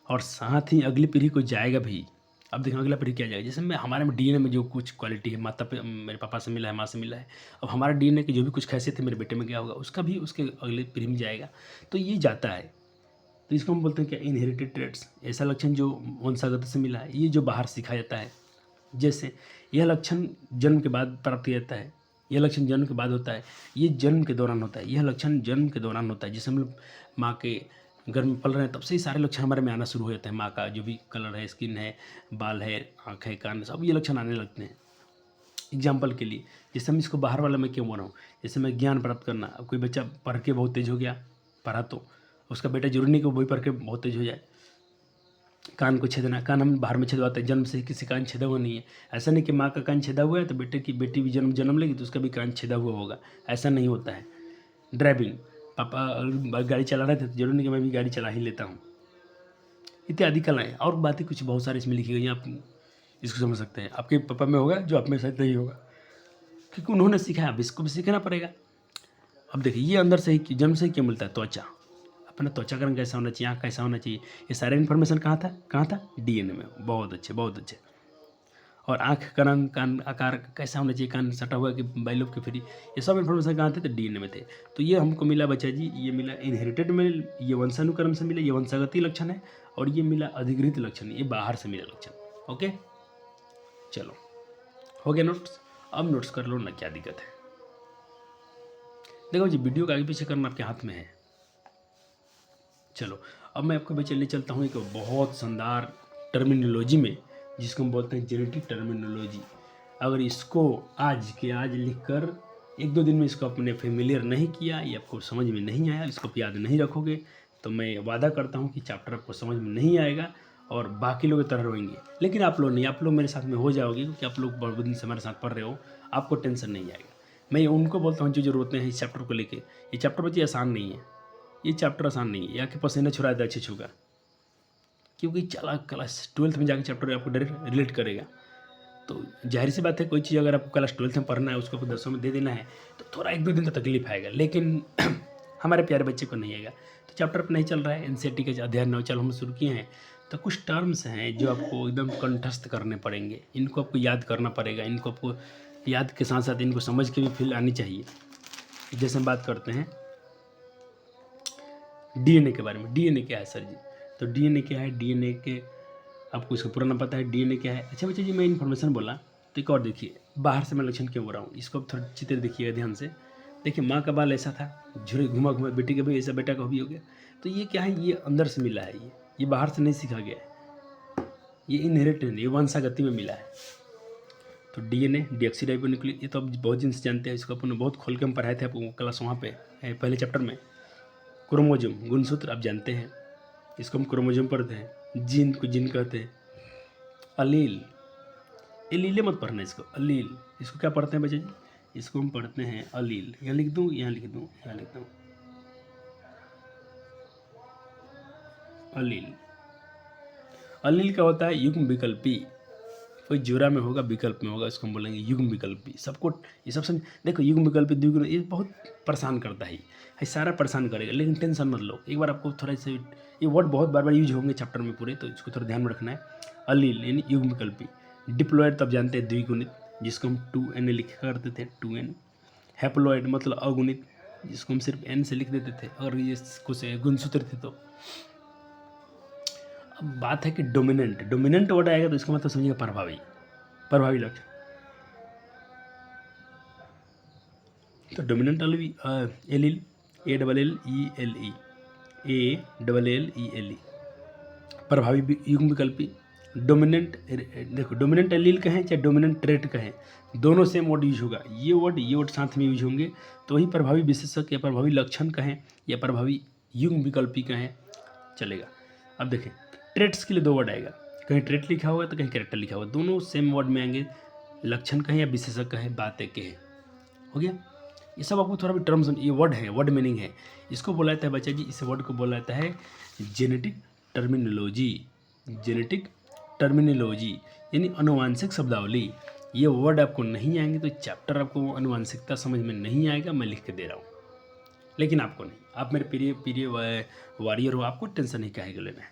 और साथ ही अगली पीढ़ी को जाएगा भी। अब देखो अगला पीढ़ी क्या जाएगा, जैसे हमारे में डीएनए में जो कुछ क्वालिटी है, मेरे पापा से मिला है, माँ से मिला है, अब हमारा डीएनए की जो भी कुछ खासियत है मेरे बेटे में क्या होगा, उसका भी उसके अगले पीढ़ी में जाएगा। तो ये जाता है, तो इसको हम बोलते हैं क्या, इनहेरिटेड ट्रेट्स, ऐसा लक्षण जो वंशागत से मिला है, ये जो बाहर सीखा जाता है। जैसे यह लक्षण जन्म के बाद प्राप्त किया जाता है, यह लक्षण जन्म के बाद होता है, ये जन्म के दौरान होता है, यह लक्षण जन्म के दौरान होता है। जैसे हम लोग माँ के गर्भ में पल रहे हैं, तब से ही सारे लक्षण हमारे में आना शुरू हो जाते हैं। माँ का जो भी कलर है, स्किन है, बाल है, आँख है, कान, सब ये लक्षण आने लगते हैं। एग्जाम्पल के लिए, जैसे हम इसको बाहर वाला मैं क्यों बोल रहा हूँ, जैसे मैं ज्ञान प्राप्त करना, अब कोई बच्चा पढ़ के बहुत तेज हो गया, पढ़ा तो उसका बेटा जरूरी नहीं कि वही पढ़ के बहुत तेज हो जाए। कान को छेदना, कान हम बाहर में छेदवाते हैं, जन्म से ही किसी कान छेदा हुआ नहीं है। ऐसा नहीं कि माँ का कान छेदा हुआ है तो बेटी भी जन्म लेगी तो उसका भी कान छेदा हुआ होगा, ऐसा नहीं होता है। ड्राइविंग, पापा गाड़ी चला रहे थे तो जरूरी नहीं कि मैं भी गाड़ी चला ही लेता हूँ, इत्यादि कलाएँ और बातें कुछ बहुत सारी इसमें लिखी गई हैं। आप इसको समझ सकते हैं। आपके पापा में होगा जो आप में शायद नहीं होगा, क्योंकि उन्होंने सीखा है, अब इसको भी सीखना पड़ेगा। अब देखिए, ये अंदर से ही जन्म से ही क्या मिलता है, त्वचा, अपना त्वचा का रंग कैसा होना चाहिए, आँख कैसा होना चाहिए, ये सारे इन्फॉर्मेशन कहाँ था, डीएनए में। बहुत अच्छे, बहुत अच्छे। और आँख का रंग, कान आकार कैसा होना चाहिए, कान सटा हुआ कि बाइलोब के फ्री, ये सब इन्फॉर्मेशन कहाँ थे, तो डीएनए में थे। तो ये हमको मिला बच्चा जी, ये मिला इनहेरिटेड में, ये वंशानुक्रम से मिला, ये वंशागति लक्षण है, और ये मिला अधिकृत लक्षण, ये बाहर से मिला लक्षण। ओके, चलो हो गया नोट्स। अब नोट्स कर लो ना, क्या दिक्कत है। देखो जी, वीडियो का आगे पीछे करना आपके हाथ में है। चलो अब मैं आपको ले चलता हूँ एक बहुत शानदार टर्मिनोलॉजी में, जिसको हम बोलते हैं जेनेटिक टर्मिनोलॉजी। अगर इसको आज के आज लिखकर 1-2 दिन में इसको अपने फेमिलियर नहीं किया, ये आपको समझ में नहीं आया, इसको याद नहीं रखोगे, तो मैं वादा करता हूँ कि चैप्टर आपको समझ में नहीं आएगा और बाकी लोग की तरह रोएंगे। लेकिन आप लोग नहीं, आप लोग मेरे साथ में हो जाओगे, क्योंकि आप लोग बहुत दिन से हमारे साथ पढ़ रहे हो, आपको टेंशन नहीं आएगा। मैं उनको बोलता हूँ जो ज़रूरतें हैं इस चैप्टर को लेके। ये चैप्टर बच्चे आसान नहीं है, ये चैप्टर आसान नहीं है, या कि पसीना छुड़ा दे अच्छे छूगा, क्योंकि चला क्लास 12th में जाके चैप्टर आपको डायरेक्ट रिलेट करेगा। तो जाहिर सी बात है, कोई चीज़ अगर आपको क्लास 12th में पढ़ना है, उसको आपको 10वीं में दे देना है, तो थोड़ा 1-2 दिन तो तकलीफ आएगा, लेकिन हमारे प्यारे बच्चे को नहीं आएगा। तो चैप्टर पर नहीं चल रहा है, एनसीईआरटी के अध्ययन नवचल हम शुरू किए हैं, तो कुछ टर्म्स हैं जो आपको एकदम कंठस्थ करने पड़ेंगे, इनको आपको याद करना पड़ेगा, इनको आपको याद के साथ साथ इनको समझ के भी फील आनी चाहिए। जैसे हम बात करते हैं डीएनए के बारे में। डीएनए क्या है सर जी? तो डीएनए क्या है, डीएनए के आपको इसका पूरा नाम पता है, डीएनए क्या है? अच्छा बच्चे जी, मैं इन्फॉर्मेशन बोला तो एक और देखिए, बाहर से मैं लक्षण क्यों बोल रहा हूँ, इसको थोड़ा चित्र देखिएगा ध्यान से। देखिए, माँ का बाल ऐसा था, झुरे घुमा घुमा, बेटी का भी ऐसा, बेटा का भी हो गया। तो ये क्या है, ये अंदर से मिला है, ये बाहर से नहीं सीखा गया है, ये इनहेरिटेड, ये वंशागति में मिला है। तो डीएनए, डीऑक्सीराइबोन्यूक्लिक, ये तो आप बहुत दिन से जानते हैं, इसको अपन बहुत खोल के हम पढ़ाए थे आपको क्लास वहाँ पे पहले चैप्टर में। क्रोमोजोम, गुणसूत्र आप जानते हैं, इसको हम क्रोमोजोम पढ़ते हैं। जीन को जीन कहते हैं। अलील, एलीले मत पढ़ना इसको, अलील। इसको क्या पढ़ते हैं बच्चे जी? इसको हम पढ़ते हैं अलील। यहाँ लिख दूँ, यहाँ लिख दूँ, यहाँ लिख दूँ, अलील। अलील क्या होता है? युग्म विकल्पी। कोई जोरा में होगा, विकल्प में होगा, इसको हम बोलेंगे युग्म विकल्पी। सबको ये सब समझ। देखो युग्म विकल्पी, द्विगुण, ये बहुत परेशान करता है, ये सारा परेशान करेगा, लेकिन टेंशन मत लो। एक बार आपको थोड़ा सा ये वर्ड बहुत बार बार यूज होंगे चैप्टर में पूरे, तो इसको थोड़ा ध्यान में रखना है। अलील यानी युग्म विकल्पी। डिप्लॉयड तो आप जानते हैं द्विगुणित, जिसको हम 2n लिखा करते थे, 2n। हैप्लॉयड मतलब अगुणित, जिसको हम सिर्फ n से लिख देते थे अगर ये कुछ गुणसूत्र थे तो। अब बात है कि डोमिनेंट, डोमिनेंट वर्ड आएगा तो इसका मतलब समझिएगा प्रभावी, प्रभावी लक्षण। तो डोमिनेंट एलील, ALLELE, ALLELE, प्रभावी युग्म विकल्पी। डोमिनेंट, देखो डोमिनेंट एलील कहें चाहे डोमिनेंट ट्रेट कहें, दोनों सेम वर्ड यूज होगा। ये वर्ड साथ में यूज होंगे, तो वही प्रभावी विशेषक या प्रभावी लक्षण कहें या प्रभावी युग्म विकल्पी कहें चलेगा। अब देखें ट्रेट्स के लिए दो वर्ड आएगा, कहीं ट्रेट लिखा होगा तो कहीं कैरेक्टर लिखा होगा, दोनों सेम वर्ड में आएंगे। लक्षण कहें या विशेषक कहें, बात एक है। हो गया? ये सब आपको थोड़ा भी टर्म्स, ये वर्ड है, वर्ड मीनिंग है। इसको बोला जाता है बच्चा जी, इस वर्ड को बोला जाता है जेनेटिक टर्मिनोलॉजी। जेनेटिक टर्मिनोलॉजी यानी अनुवांशिक शब्दावली। ये वर्ड आपको नहीं आएंगे तो चैप्टर आपको अनुवांशिकता समझ में नहीं आएगा, मैं लिख के दे रहा हूँ। लेकिन आपको नहीं, आप मेरे प्रिय वॉरियर हो, आपको टेंशन नहीं काहे गले में,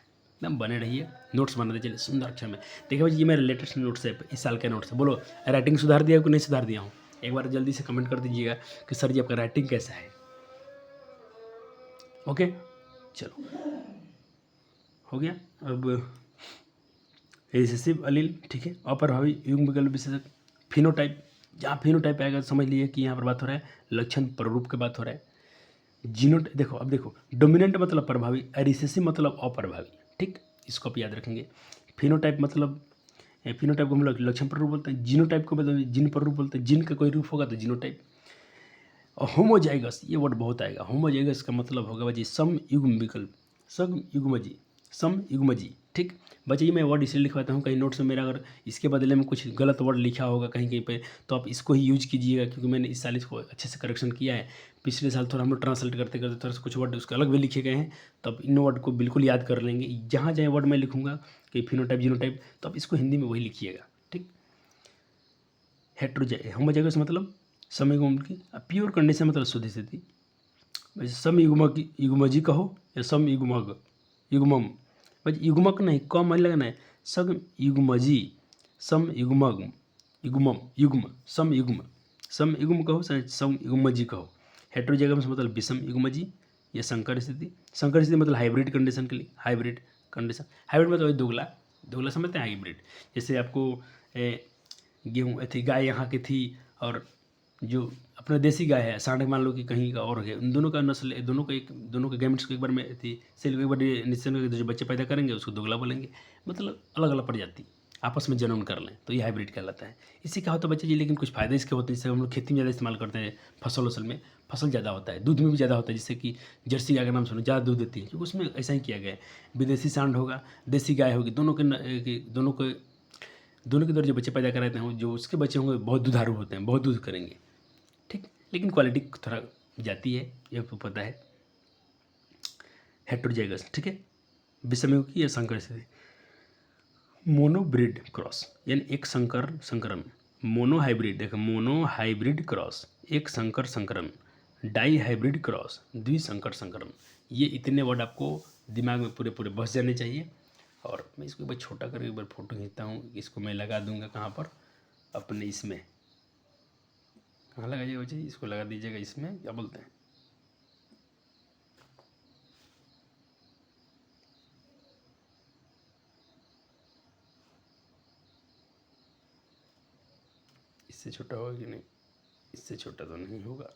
एकदम बने रहिए, नोट्स बनाते चलिए सुंदर अक्षर में। देखिए भाई ये मेरा लेटेस्ट नोट्स है, इस साल के नोट्स है। बोलो राइटिंग सुधार दिया कि नहीं सुधार दिया हूँ? एक बार जल्दी से कमेंट कर दीजिएगा कि सर जी आपका राइटिंग कैसा है। ओके चलो हो गया। अब रिसेसिव अलील, ठीक है। अप्रभावी युग्म विकल्प विशेषक। फिनोटाइप, जहाँ फिनोटाइप आएगा समझ लीजिए कि यहाँ पर बात हो रहा है लक्षण प्ररूप की बात हो रहा है। जीनोट, देखो अब देखो डोमिनेंट मतलब प्रभावी, रिसेसिव मतलब अप्रभावी, ठीक, इसको आप याद रखेंगे। फिनोटाइप मतलब, फिनोटाइप को हम लोग लक्षण प्ररूप बोलते हैं, जीनोटाइप को मतलब जीन प्ररूप बोलते हैं, जीन का कोई रूप होगा तो जीनोटाइप। और होमोजाइगस, ये वर्ड बहुत आएगा। होमोजाइगस का मतलब होगा बच्चे सम युग्म विकल्प, सम युग्मजी, सम युग्मजी, ठीक। बच्चे ये मैं वर्ड इसलिए लिखवाता हूँ, कहीं नोट्स में मेरा अगर इसके बदले में कुछ गलत वर्ड लिखा होगा कहीं कहीं पे, तो आप इसको ही यूज कीजिएगा, क्योंकि मैंने इस साल इसको अच्छे से करेक्शन किया है। पिछले साल थोड़ा हम लोग ट्रांसलेट करते करते थोड़ा सा कुछ वर्ड उसके अलग भी लिखे गए हैं, तो आप इन वर्ड को बिल्कुल याद कर लेंगे। जहाँ जहाँ वर्ड मैं लिखूँगा कि फिनोटाइप जीनोटाइप, तो आप इसको हिंदी में वही लिखिएगा, ठीक। हेट्रोजाइगस, होमोजाइगस मतलब सम युग्म की, प्योर कंडीशन मतलब शुद्ध स्थिति। वैसे सम युग्मजी कहो या सम युग्मक, युग्मम, बस युग्मक नहीं, कम नहीं लगना है, सम युग्मजी, सम युग्मग, युग्मम, युग्म, सम युग्म कहो चाहे सम युग्मजी कहो। हेट्रोजाइगस मतलब विषम युग्मजी या संकर स्थिति। संकर स्थिति मतलब हाइब्रिड कंडीशन के लिए, हाइब्रिड कंडीशन। हाइब्रिड मतलब दोगला, दोगला समझते हैं, हाइब्रिड। जैसे आपको गेहूँ थी, गाय यहाँ की थी और जो अपना देसी गाय है, सांड मान लो कि कहीं का और है, उन दोनों का नस्ल, दोनों के गैमेट्स को एक बार में थी सेल, एक बार निश्चय करके जो बच्चे पैदा करेंगे उसको दोगला बोलेंगे। मतलब अलग अलग प्रजाति आपस में जनन कर लें तो ये हाइब्रिड कहलाता है। इससे क्या होता है बच्चे जी, लेकिन कुछ फ़ायदे इसके होते हैं। जैसे हम लोग खेती में ज़्यादा इस्तेमाल करते हैं, फसल वसल में फसल ज़्यादा होता है, दूध में भी ज़्यादा होता है। जैसे कि जर्सी गाय का नाम सुनो, ज़्यादा दूध देती है, क्योंकि उसमें ऐसा ही किया गया है। विदेशी सांड होगा, देसी गाय होगी, दोनों के द्वारा जो बच्चे पैदा कराते हैं, जो उसके बच्चे होंगे बहुत दुधारू होते हैं, बहुत दूध करेंगे, ठीक। लेकिन क्वालिटी थोड़ा जाती है, ये आपको पता है। हेट्रोजाइगस, ठीक है, विषमयुगी या संकर स्थिति। मोनोब्रिड क्रॉस यानी एक संकरण। मोनो हाइब्रिड, देखो मोनो हाइब्रिड क्रॉस एक संकरण। डाई हाइब्रिड क्रॉस द्विसंकर संकरण। ये इतने वर्ड आपको दिमाग में पूरे पूरे बस जाने चाहिए। और मैं इसको एक बार छोटा करके एक बार फोटो खींचता हूँ, इसको मैं लगा दूंगा कहाँ पर, अपने इसमें, कहाँ लगाइएगा बच्चे, इसको लगा दीजिएगा इसमें, क्या बोलते हैं, इससे छोटा होगा कि नहीं, इससे छोटा तो नहीं होगा,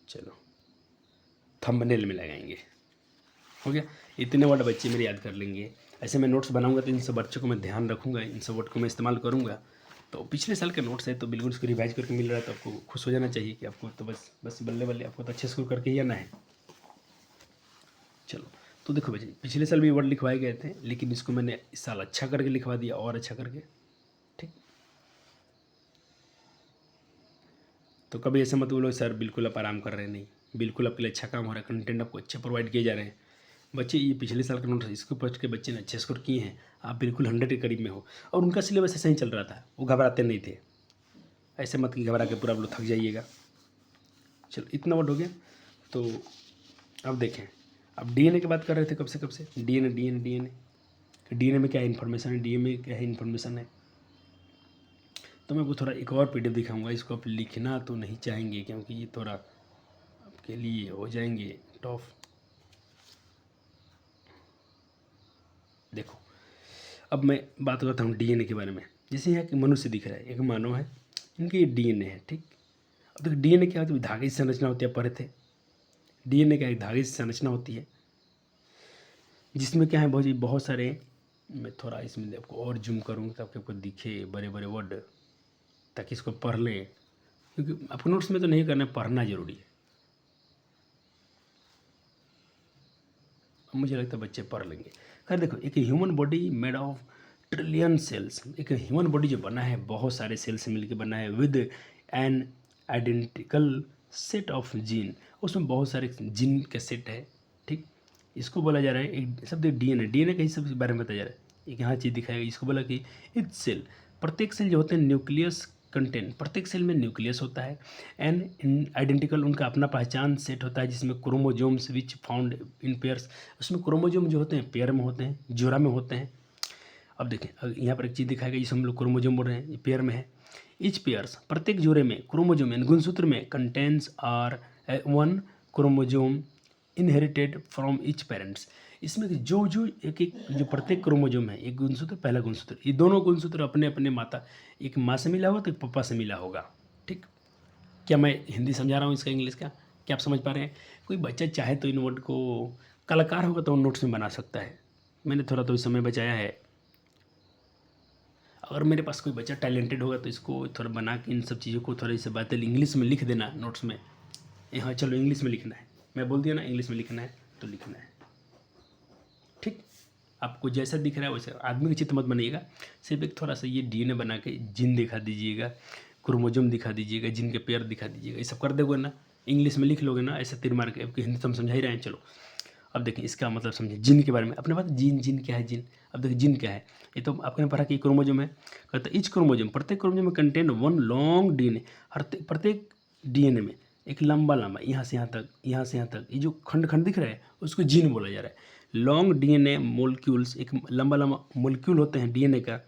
चलो थंबनेल में लगाएंगे। हो गया, इतने वर्ड बच्चे मेरे याद कर लेंगे। ऐसे मैं नोट्स बनाऊंगा तो इन सब बच्चों को मैं ध्यान रखूंगा, इन सब वर्ड को मैं इस्तेमाल करूंगा। तो पिछले साल के नोट्स है तो बिल्कुल इसको रिवाइज करके मिल रहा है, तो आपको खुश हो जाना चाहिए कि आपको तो बस बल्ले बल्ले आपको तो अच्छे स्कोर करके ही आना है। चलो तो देखो बच्चे, पिछले साल भी वर्ड लिखवाए गए थे, लेकिन इसको मैंने इस साल अच्छा करके लिखवा दिया, और अच्छा करके। ठीक, तो कभी ऐसा मत बोलो सर बिल्कुल आप आराम कर रहे हैं, नहीं, बिल्कुल आपके लिए अच्छा काम हो रहा है, कंटेंट आपको अच्छे प्रोवाइड किए जा रहे हैं। बच्चे ये पिछले साल का नोट, इसको पढ़ के बच्चे ने अच्छे स्कोर किए हैं, आप बिल्कुल 100 के करीब में हो, और उनका सिलेबस ऐसा ही चल रहा था, वो घबराते नहीं थे। ऐसे मत कि घबरा के पूरा आप लोग थक जाइएगा। चलो इतना वर्ड हो गया। तो अब देखें, अब डीएनए की बात कर रहे थे कब से डीएनए डीएनए डीएनए डीएनए में क्या इन्फॉर्मेशन है, डीएनए में क्या है इन्फॉर्मेशन है। तो मैं आपको थोड़ा एक और पीडीएफ दिखाऊंगा, इसको आप लिखना तो नहीं चाहेंगे क्योंकि ये थोड़ा आपके लिए हो जाएंगे टफ। देखो, अब मैं बात करता हूँ डीएनए के बारे में। जैसे यहाँ कि मनुष्य दिख रहा है, एक मानव है, इनके डीएनए है। ठीक, अब देखो डीएनए क्या होती है, धागे की संरचना होती है, पढ़े थे। डीएनए क्या है, धागे की संरचना होती है, जिसमें क्या है बहुत सारे, मैं थोड़ा इसमें आपको और जूम करूँगा ताकि आपको दिखे बड़े बड़े वर्ड, ताकि इसको पढ़ लें, क्योंकि आपको नोट्स में तो नहीं करना, पढ़ना जरूरी है। मुझे लगता है बच्चे पढ़ लेंगे। खैर देखो, एक human body made of trillion cells, एक ह्यूमन बॉडी जो बना है बहुत सारे सेल से मिलकर बना है, with an identical set of gene, उसमें बहुत सारे जीन का सेट है। ठीक, इसको बोला जा रहा है, एक शब्द डीएनए, डीएनए का ही सब बारे में बताया जा रहा है। एक यहाँ चीज़ दिखाएगा, इसको बोला कि इच सेल, प्रत्येक सेल जो होते हैं न्यूक्लियस कंटेंट, प्रत्येक सेल में न्यूक्लियस होता है, एंड आइडेंटिकल, उनका अपना पहचान सेट होता है, जिसमें chromosomes which found in pairs, उसमें क्रोमोजोम जो होते हैं पेयर में होते हैं, जोड़ा में होते हैं। अब देखें, यहाँ पर एक चीज़ दिखाएगा, जिसे हम लोग क्रोमोजोम बोल रहे हैं, ये पेयर में है। इच पेयर्स, प्रत्येक जोड़े में, क्रोमोजोम यानी गुणसूत्र में, contains are one chromosome inherited from each parents, इसमें जो जो एक एक जो प्रत्येक क्रोमोजोम है, एक गुणसूत्र, पहला गुणसूत्र, ये दोनों गुणसूत्र अपने अपने माता, एक माँ से मिला होगा तो एक पापा से मिला होगा। ठीक, क्या मैं हिंदी समझा रहा हूँ इसका इंग्लिश का, क्या आप समझ पा रहे हैं? कोई बच्चा चाहे तो इन वर्ड को, कलाकार होगा तो नोट्स में बना सकता है। मैंने थोड़ा तो इस समय बचाया है, अगर मेरे पास कोई बच्चा टैलेंटेड होगा तो इसको थोड़ा बना के इन सब चीज़ों को थोड़ी सी बातें इंग्लिश में लिख देना नोट्स में। हाँ चलो इंग्लिश में लिखना है, मैं बोल दिया ना इंग्लिश में लिखना है तो लिखना है। ठीक, आपको जैसा दिख रहा है वैसे, आदमी का चित्र मत बनाइएगा, सिर्फ एक थोड़ा सा ये डीएनए बना के जिन दिखा दीजिएगा, क्रोमोजोम दिखा दीजिएगा, जिन के पेयर दिखा दीजिएगा, ये सब कर दोगे ना, इंग्लिश में लिख लोगे ना, ऐसे तीर मार के। आपकी हिंदी तो हम समझा ही रहे हैं। चलो अब देखिए इसका मतलब समझे, जिन के बारे में अपने बात, जिन जिन क्या है जिन। अब देखिए जिन क्या है, ये तो आपने पढ़ा कि क्रोमोजोम है, कहते इच क्रोमोजोम, प्रत्येक क्रोमोजोम में कंटेन वन लॉन्ग डीएनए, हर प्रत्येक डीएनए में एक लंबा लंबा, यहाँ से यहाँ तक, यहाँ से यहाँ तक, ये जो खंड खंड दिख रहा है उसको जीन बोला जा रहा है। लॉन्ग डीएनए मोलिक्यूल्स, एक लंबा लंबा मोलिक्यूल होते हैं डीएनए का।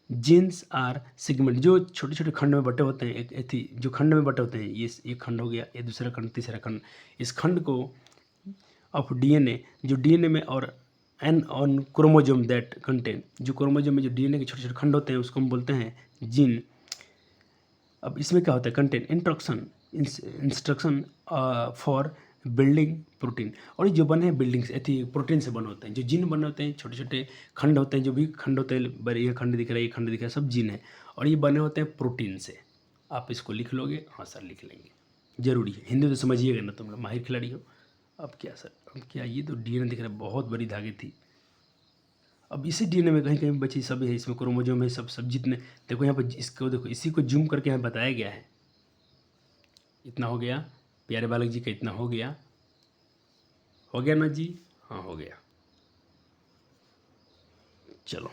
जीन्स आर सेगमेंट, जो छोटे छोटे खंड में बटे होते हैं, एक एथी जो खंड में बटे होते हैं, ये एक खंड हो गया, ये दूसरा खंड, तीसरा खंड, इस खंड को ऑफ डीएनए, जो डीएनए में, और an on chromosome that contain, जो क्रोमोजोम में जो डीएनए के छोटे छोटे खंड होते हैं उसको हम बोलते हैं जीन। अब इसमें क्या होता है, contain instruction for building protein, और ये जो बने हैं बिल्डिंग्स एथी प्रोटीन से बने होते हैं, जो जीन बने होते हैं, छोटे छोटे खंड होते हैं, जो भी खंड होते हैं, ये खंड दिख रहा है, ये खंड दिख रहा है, सब जीन है, और ये बने होते हैं प्रोटीन से। आप इसको लिख लोगे? हाँ सर लिख लेंगे, जरूरी है, हिंदी तो समझिएगा ना, तुम लोग माहिर खिलाड़ी हो। अब क्या सर, अब क्या, ये तो डीएनए दिख रहा है, बहुत बड़ी धागे थी। अब इसी डीएनए में कहीं कहीं बची सब है, इसमें क्रोमोजोम है, सब जितने, देखो यहाँ पर इसको देखो, इसी को जूम करके यहाँ बताया गया है। इतना हो गया प्यारे बालक जी का, इतना हो गया ना जी? हाँ हो गया। चलो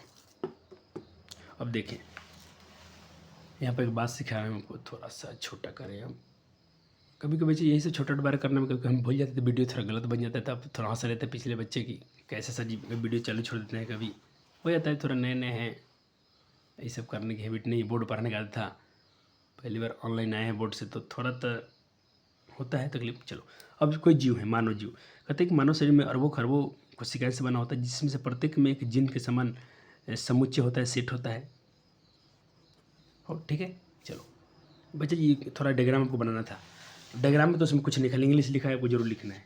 अब देखें, यहाँ पर एक बात सिखा रहे हैं हमको, थोड़ा सा छोटा करें हम। कभी कभी बच्चे यही से छोटा बार करने में कभी हम भूल जाते थे, वीडियो थोड़ा गलत बन जाता था। अब थोड़ा हंस रहे थे पिछले बच्चे की, कैसे सर जी वीडियो चालू छोड़ देते हैं, कभी हो जाता है, थोड़ा नए नए हैं, ये सब करने की हैबिट नहीं, बोर्ड पढ़ने का था, पहली बार ऑनलाइन आए हैं बोर्ड से, तो थोड़ा तो होता है तकलीफ। चलो अब कोई जीव है, मानव जीव, कहते हैं कि मानव शरीर में अरबों खरबों कोशिकाएं से बना होता है, जिसमें से प्रत्येक में एक जीन के समान समुच्चय होता है, सेट होता है। हो ठीक है। चलो बच्चे ये थोड़ा डायग्राम आपको बनाना था, डायग्राम में तो उसमें कुछ लिखा, इंग्लिश लिखा है, वो जरूर लिखना है।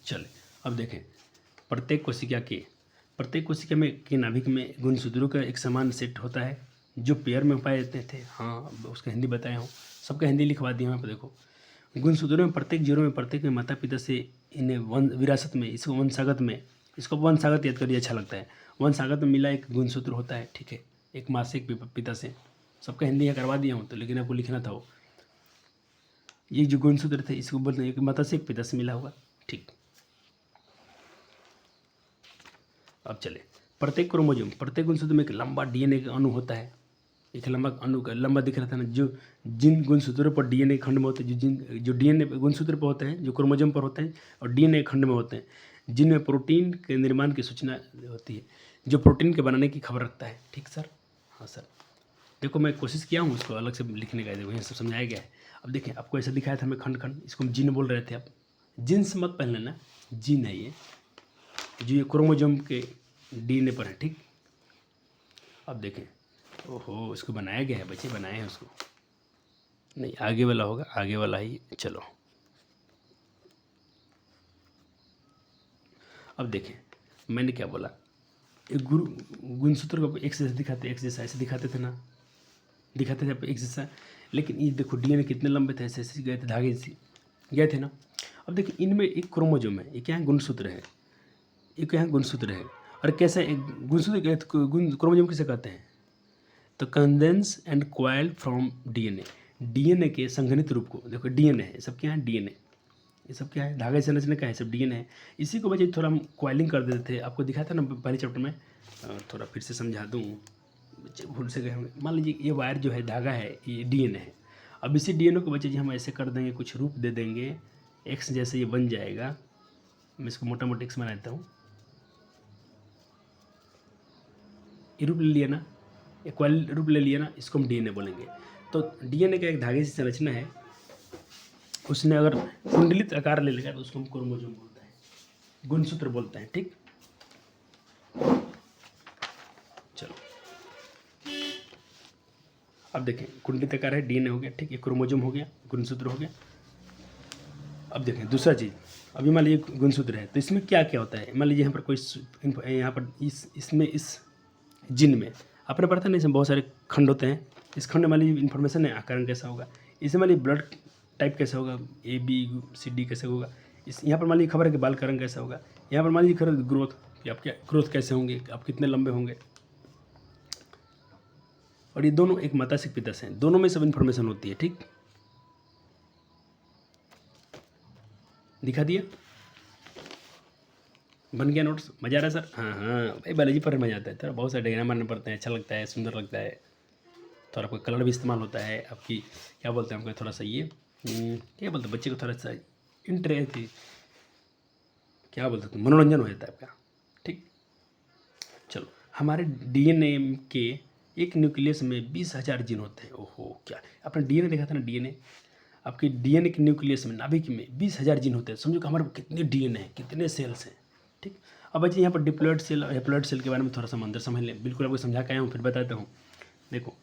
चले अब देखें, प्रत्येक कोशिका में के नाभिक में गुणसूत्रों का एक समान सेट होता है, जो पेयर में पाए जाते थे। हाँ उसका हिंदी बताया हूँ, सबका हिंदी लिखवा दिया हूँ। देखो गुणसूत्रों में प्रत्येक जीरो में प्रत्येक में माता पिता से इन्हें विरासत में, इसको वंशागत में, इसको वंशागत याद करिए, अच्छा लगता है। वंशागत में मिला एक गुणसूत्र होता है, ठीक है, एक माँ से एक पिता से। सबका हिंदी यहाँ करवा दिया हूँ तो, लेकिन आपको लिखना था वो। ये जो गुणसूत्र थे इसको बोलते हैं एक माता से एक पिता से मिला होगा, ठीक। अब चले प्रत्येक क्रोमोजोम, प्रत्येक गुणसूत्र में एक लंबा डीएनए का अणु होता है। एक लंबा अणु का लंबा दिख रहा था ना, जो जिन गुणसूत्रों पर डीएनए खंड में होते हैं, जो डीएनए गुणसूत्र पर होते हैं, जो क्रोमोजोम पर होते हैं, और डीएनए खंड में होते हैं, जिनमें प्रोटीन के निर्माण की सूचना होती है, जो प्रोटीन के बनाने की खबर रखता है, ठीक सर। हाँ सर, देखो मैं कोशिश किया हूँ उसको अलग से लिखने का, देखो यहाँ सब समझाया गया है। अब देखें, आपको ऐसा दिखाया था हमें खंड खंड, इसको हम जीन बोल रहे थे। आप जीन्स मत पहन लेना, जीन है ये, जो ये क्रोमोजोम के डीएनए पर है, ठीक। अब देखें, ओहो, इसको बनाया गया है, बच्चे बनाए हैं उसको, नहीं आगे वाला होगा, आगे वाला ही, चलो। अब देखें मैंने क्या बोला, एक गुणसूत्र को एक्स जैसे दिखाते, एक्स जैसा ऐसे दिखाते थे ना, दिखाते थे एक्स जैसा, लेकिन ये देखो डीएनए कितने लंबे थे, ऐसे ऐसे गए थे, धागे से गए थे ना। अब देखिए इनमें एक क्रोमोजोम है, एक यहाँ गुणसूत्र है, एक यहाँ गुणसूत्र है, और कैसे एक गुणसूत्र क्रोमोजोम किसे कहते हैं, तो condense and coil from DNA, DNA के संघनित रूप को, देखो डीएनए है, सब क्या है डीएनए, ये सब क्या है, धागे संरचना का है, सब डीएनए है। इसी को बच्चे थोड़ा हम क्वाइलिंग कर देते थे, आपको दिखाया था ना पहले चैप्टर में, थोड़ा फिर से समझा दूँ, बच्चे भूल से गए होंगे। मान लीजिए ये वायर जो है, धागा है, ये डीएनए है। अब इसी डीएनए को बच्चे जी हम ऐसे कर देंगे, कुछ रूप दे देंगे, एक्स जैसे ये बन जाएगा। मैं इसको मोटा मोटा एक्स बना देता हूँ, ये रूप ले लिया ना, इक्वल रूप ले लिया ना, इसको हम डीएनए बोलेंगे। तो डीएनए का एक धागे से संरचना है, उसने अगर कुंडलित आकार ले लेगा तो उसको हम क्रोमोजोम बोलते हैं, गुणसूत्र बोलते हैं, ठीक। चलो अब देखें, कुंडलित आकार है, डीएनए हो गया, ठीक, ये क्रोमोजोम हो गया, गुणसूत्र हो गया। अब देखें दूसरा चीज़, अभी मान लीजिए गुणसूत्र है, तो इसमें क्या क्या होता है, मान लीजिए यहाँ पर कोई यहाँ पर इसमें इस जिन में आपने पढ़ा था ना, इसमें बहुत सारे खंड होते हैं। इस खंड में मान लीजिए इन्फॉर्मेशन है, आकार कैसा होगा, इसमें मान लीजिए ब्लड टाइप कैसा होगा, ABCD कैसे होगा, इस यहाँ पर मान लीजिए खबर है कि बाल का रंग कैसा होगा, यहाँ पर मान लीजिए खबर ग्रोथ, कि आप क्या ग्रोथ कैसे होंगे, आप कितने लंबे होंगे। और ये दोनों एक माता से पिता से हैं, दोनों में सब इन्फॉर्मेशन होती है, ठीक। दिखा दिया, बन गया नोट्स, मज़ा आ रहा है सर। हाँ हाँ भाई, बायोलॉजी पर मज़ा आता है, थोड़ा बहुत सारे डायग्राम बनाने पड़ते हैं, अच्छा लगता है, सुंदर लगता है, थोड़ा कोई कलर भी इस्तेमाल होता है, आपकी क्या बोलते हैं, हमको थोड़ा सा ये क्या बोलते हैं, बच्चे को थोड़ा सा इंटरेस्ट, क्या बोलते हैं, मनोरंजन हो जाता है आपका, ठीक। चलो, हमारे डीएनए के एक न्यूक्लियस में 20,000 जीन होते हैं। ओहो, क्या आपने डीएनए देखा था ना, डीएनए, आपके डीएनए के न्यूक्लियस में, नाभिक में 20,000 जीन होते हैं। समझो कि हमारे कितने डीएनए हैं, कितने सेल्स हैं, ठीक। अब बच्चे यहाँ पर डिप्लॉयड सेल और हैप्लॉयड सेल के बारे में थोड़ा सा अंदर समझ लें, बिल्कुल आपको समझा के आया हूँ, फिर बताता हूँ। देखो,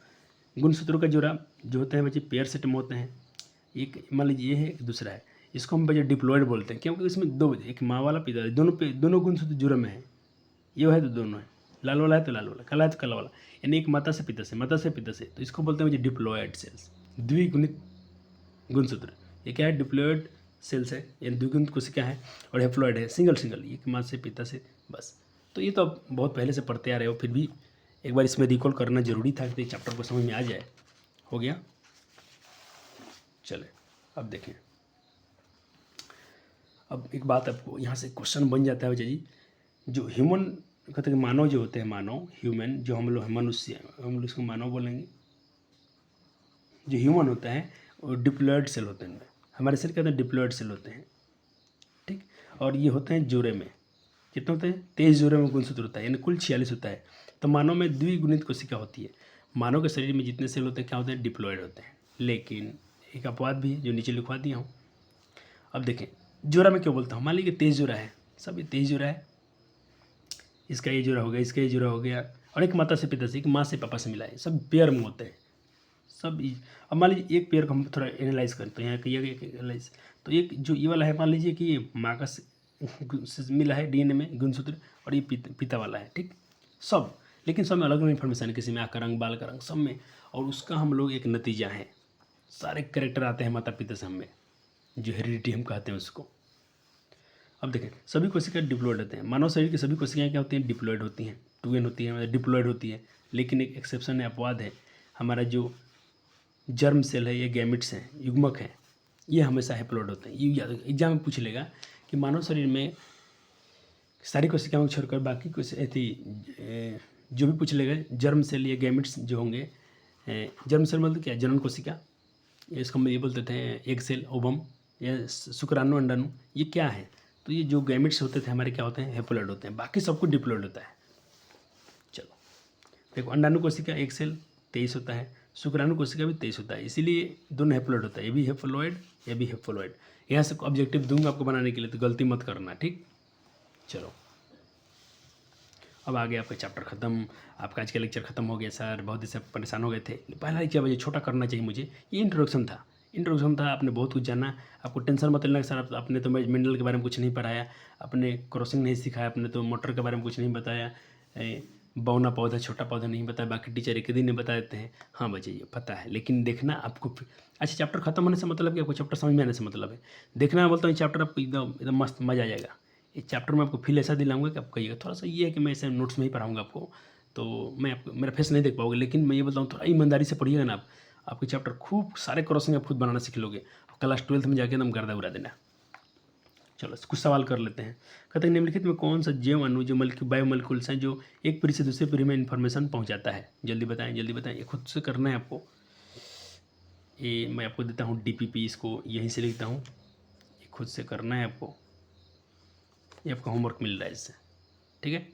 गुणसूत्रों का जोड़ा जो होता है बच्चे पेयर सेट में होते हैं, एक मान लीजिए ये है, एक दूसरा है, इसको हम बच्चे डिप्लॉयड बोलते हैं, क्योंकि इसमें दो, एक माँ वाला पिता, दोनों गुणसूत्र जुड़े में है, ये है तो दोनों है, लाल वाला है तो लाल वाला, काला है तो काला वाला, यानी एक माता से पिता से, माता से पिता से, तो इसको बोलते हैं मुझे डिप्लॉयड सेल्स, द्विगुणित गुणसूत्र। ये क्या है, डिप्लॉयड सेल्स है, यानी द्विगुणित कोशिका है, और हैप्लॉयड है, सिंगल, ये माँ से पिता से, बस। तो ये तो आप बहुत पहले से पढ़ते आ रहे हो, फिर भी एक बार इसमें रिकॉल करना जरूरी था कि चैप्टर को समझ में आ जाए। हो गया, चले अब देखें, अब एक बात आपको यहाँ से क्वेश्चन बन जाता है बच्चा जी, जो ह्यूमन कहते हैं, मानव जो होते हैं, मानव ह्यूमन, जो हम लोग मनुष्य, हम लोग इसको मानव बोलेंगे, जो ह्यूमन होता है वो डिप्लॉयड सेल होते हैं, इनमें हमारे सेल कहते हैं डिप्लॉयड सेल होते हैं, ठीक। और ये होते हैं जोड़े में, कितने होते हैं, 23 जोड़े में गुणसूत्र होता है, यानी कुल 46 होता है। तो मानव में द्विगुणित कोशिका होती है, मानव के शरीर में जितने सेल होते हैं क्या होते हैं, डिप्लॉयड होते हैं। लेकिन एक अपवाद भी है जो नीचे लिखवा दिया हूँ। अब देखें, जोड़ा में क्यों बोलता हूँ, मान लीजिए 23 जोड़ा है, सब ये 23 जोड़ा है, इसका ये जोड़ा हो गया, इसका ये जोड़ा हो गया, और एक माता से पिता से, एक माँ से पापा से मिला है, सब पेयर में होते हैं सब। अब मान लीजिए एक पेयर को हम थोड़ा एनालाइज करते हैं, यहाँ एनालाइज, तो एक जो ये वाला है, मान लीजिए कि ये माँ का से मिला है डीएनए में गुणसूत्र, और ये पिता वाला है, ठीक, सब। लेकिन सब में अलग अलग इन्फॉर्मेशन है, किसी में आँख का रंग, बाल का रंग, सब में, और उसका हम लोग एक नतीजा है, सारे कैरेक्टर आते हैं माता पिता से हमें, जो हेरिडिटी हम कहते हैं उसको। अब देखें, सभी कोशिकाएं डिप्लॉयड होते हैं। मानव शरीर की सभी कोशिकाएं क्या होती हैं? डिप्लॉयड होती हैं, 2n होती है, मतलब डिप्लॉयड होती है। लेकिन एक एक्सेप्शन है, अपवाद है, हमारा जो जर्म सेल है, ये गैमिट्स हैं, युग्मक हैं, ये हमेशा हैप्लॉयड होते हैं। ये एग्जाम में पूछ लेगा कि मानव शरीर में सारी कोशिकाओं को छोड़कर बाकी जो भी पूछ लेगा, जर्म सेल या गैमिट्स जो होंगे, जर्म सेल मतलब क्या? जनन कोशिका, इसको हम ये बोलते थे एग सेल, ओवम या शुक्राणु, अंडाणु, ये क्या है? तो ये जो गैमिट्स होते थे हमारे क्या होते हैं? हैप्लॉयड होते हैं। बाकी सब कुछ डिप्लॉयड होता है। चलो देखो, अंडाणु कोशिका एक सेल 23 होता है, शुक्राणु कोशिका भी 23 होता है, इसीलिए दोनों हैप्लॉयड होता है। ये भी हैप्लॉयड, ये भी हैप्लॉयड। यहाँ से ऑब्जेक्टिव दूंगा आपको बनाने के लिए, तो गलती मत करना, ठीक। चलो अब आगे आपका चैप्टर खत्म, आपका आज का लेक्चर खत्म हो गया। सर बहुत ही सब परेशान हो गए थे। पहला लेक्चर मुझे छोटा करना चाहिए मुझे, ये इंट्रोडक्शन था। आपने बहुत कुछ जाना, आपको टेंशन मत लेना सर आपने तो मिनरल के बारे में कुछ नहीं पढ़ाया, आपने क्रॉसिंग नहीं सिखाया, आपने तो मोटर के बारे में कुछ नहीं बताया, बौना पौधा, छोटा पौधा नहीं बताया, बाकी टीचर एक दिन नहीं बता देते हैं। हाँ बच्चे ये पता है, लेकिन देखना आपको। अच्छा, चैप्टर खत्म होने से मतलब कि आपको चैप्टर समझ में आने से मतलब है। देखना, मैं बोलता हूँ चैप्टर आपको एकदम मस्त मज़ा आ जाएगा। इस चैप्टर में आपको फील ऐसा दिलाऊंगा कि आप कहिएगा। थोड़ा सा ये है कि मैं ऐसे नोट्स में ही पढ़ाऊंगा आपको, तो मैं आपको मेरा फेस नहीं देख पाओगे, लेकिन मैं ये बोलता हूँ थोड़ा ईमानदारी से पढ़िएगा ना, आप आपके चैप्टर खूब सारे क्रॉसिंग आप खुद बनाना सीख लोगे। क्लास 12th में जाके एकदम गर्दा उड़ा देना। चलो कुछ सवाल कर लेते हैं। कहते हैं निम्नलिखित में कौन सा जैव अणु जो बायोमोलिक्यूल्स हैं जो एक पीढ़ी से दूसरी पीढ़ी में इन्फॉर्मेशन पहुंचाता है? जल्दी बताएं, जल्दी बताएं। ये खुद से करना है आपको। ये मैं आपको देता हूँ DPP, इसको यहीं से लिखता हूँ, ये खुद से करना है आपको। ये आपका होमवर्क मिल रहा है इससे, ठीक है।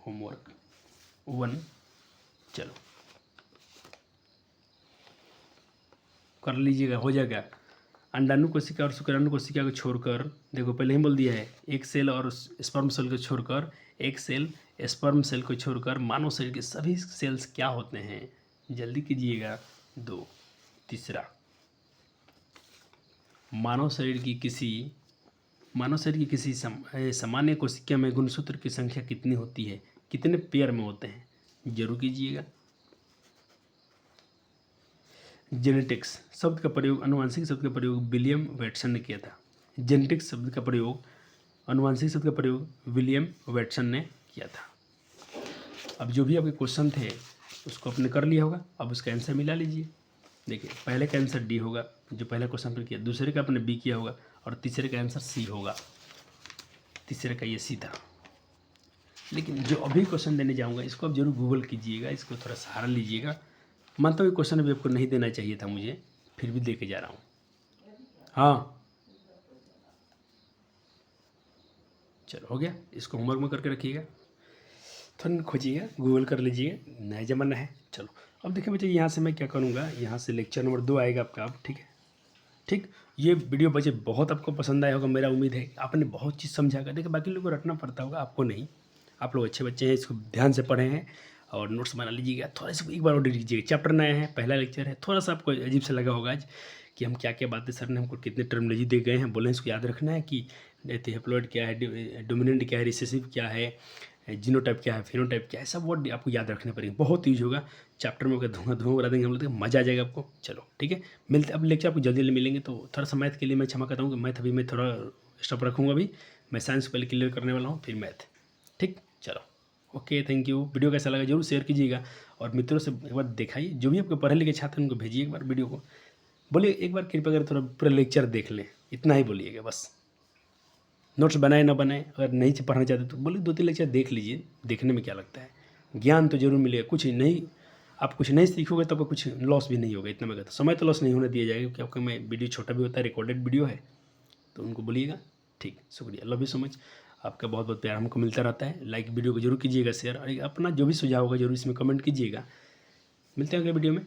होमवर्क 1, चलो कर लीजिएगा, हो जाएगा। अंडाणु कोशिका और शुक्राणु कोशिका को छोड़कर, देखो पहले ही बोल दिया है, एक सेल और स्पर्म सेल को छोड़कर, एक सेल स्पर्म सेल को छोड़कर मानव शरीर के सभी सेल्स क्या होते हैं? जल्दी कीजिएगा। 2, तीसरा, मानव शरीर की किसी सामान्य कोशिका में गुणसूत्र की संख्या कितनी होती है? कितने पेयर में होते हैं? जरूर कीजिएगा। जेनेटिक्स शब्द का प्रयोग, अनुवांशिक शब्द का प्रयोग विलियम वेटसन ने किया था। जेनेटिक्स शब्द का प्रयोग, अनुवांशिक शब्द का प्रयोग विलियम वेटसन ने किया था। अब जो भी आपके क्वेश्चन थे उसको आपने कर लिया होगा, अब उसका आंसर मिला लीजिए। देखिए पहले का आंसर D होगा, जो पहला क्वेश्चन पर किया, दूसरे का आपने B किया होगा, और तीसरे का आंसर C होगा। तीसरे का ये C था। लेकिन जो अभी क्वेश्चन देने जाऊँगा इसको आप जरूर गूगल कीजिएगा, इसको थोड़ा सहारा लीजिएगा। मानता हूँ ये क्वेश्चन अभी आपको नहीं देना चाहिए था मुझे, फिर भी दे के जा रहा हूँ। हाँ चलो हो गया, इसको होमवर्क में करके रखिएगा, थोड़ा खोजिएगा, गूगल कर लीजिएगा, नया जमाना है। चलो अब देखिए बच्चे, यहाँ से मैं क्या करूँगा, यहाँ से लेक्चर नंबर 2 आएगा आपका अब, ठीक है। ठीक, ये वीडियो बच्चे बहुत आपको पसंद आया होगा, मेरा उम्मीद है। आपने बहुत चीज़ समझा कर, देखिए बाकी लोगों को रटना पड़ता होगा, आपको नहीं। आप लोग अच्छे बच्चे हैं, इसको ध्यान से पढ़े हैं और नोट्स बना लीजिएगा। थोड़ा सा एक बार और देख लीजिएगा, चैप्टर नया है, पहला लेक्चर है, थोड़ा सा आपको अजीब सा लगा होगा आज कि हम क्या क्या बातें सर ने हमको कितने टर्मिनोलॉजी दे गए हैं, बोले इसको याद रखना है कि हैप्लॉइड क्या है, डोमिनेंट क्या है, रिसेसिव क्या है, जीनोटाइप क्या है, फिनोटाइप क्या है, सब वर्ड आपको याद रखने पड़ेंगे। बहुत यूज होगा चैप्टर में, धुआं उड़ा देंगे हम लोग, मज़ा आ जाएगा आपको। चलो ठीक है, मिलते अब लेक्चर आपको जल्दी जल्दी मिलेंगे। तो थोड़ा सा मैथ के लिए मैं क्षमा करता हूँ कि मैथ अभी मैं थोड़ा स्टॉप रखूँगा, अभी मैं साइंस पहले क्लियर करने वाला हूँ, फिर मैथ। ठीक, चलो ओके, थैंक यू। वीडियो कैसा लगा जरूर शेयर कीजिएगा और मित्रों से एक बार दिखाइए, जो भी आपके पढ़े लिखे छात्र हैं उनको भेजिए एक बार वीडियो को, बोलिए एक बार कृपया करके थोड़ा पूरा लेक्चर देख लें, इतना ही बोलिएगा बस। नोट्स बनाए ना बनाए, अगर नहीं पढ़ना चाहते तो बोलिए 2-3 लेक्चर देख लीजिए, देखने में क्या लगता है, ज्ञान तो जरूर मिलेगा। कुछ नहीं, आप कुछ नहीं सीखोगे तो आपको कुछ लॉस भी नहीं होगा, इतना मैं कहता हूँ। समय तो लॉस नहीं होने दिया जाएगा, क्योंकि आपका मैं वीडियो छोटा भी होता है, रिकॉर्डेड वीडियो है, तो उनको बोलिएगा। ठीक, शुक्रिया, लव यू सो मच। आपका बहुत बहुत प्यार हमको मिलता रहता है। लाइक वीडियो को जरूर कीजिएगा, शेयर, और अपना जो भी सुझाव होगा जरूर इसमें कमेंट कीजिएगा। मिलते हैं अगले वीडियो में।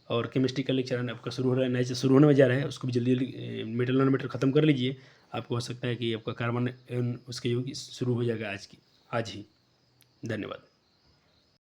और केमिस्ट्री का लेक्चर आपका शुरू हो रहा है, नया से शुरू होने में जा रहा है, उसको भी जल्दी जल्दी मेटल नॉन ख़त्म कर लीजिए। आपको हो सकता है कि आपका कार्बन उसके योग शुरू हो जाएगा आज ही। धन्यवाद।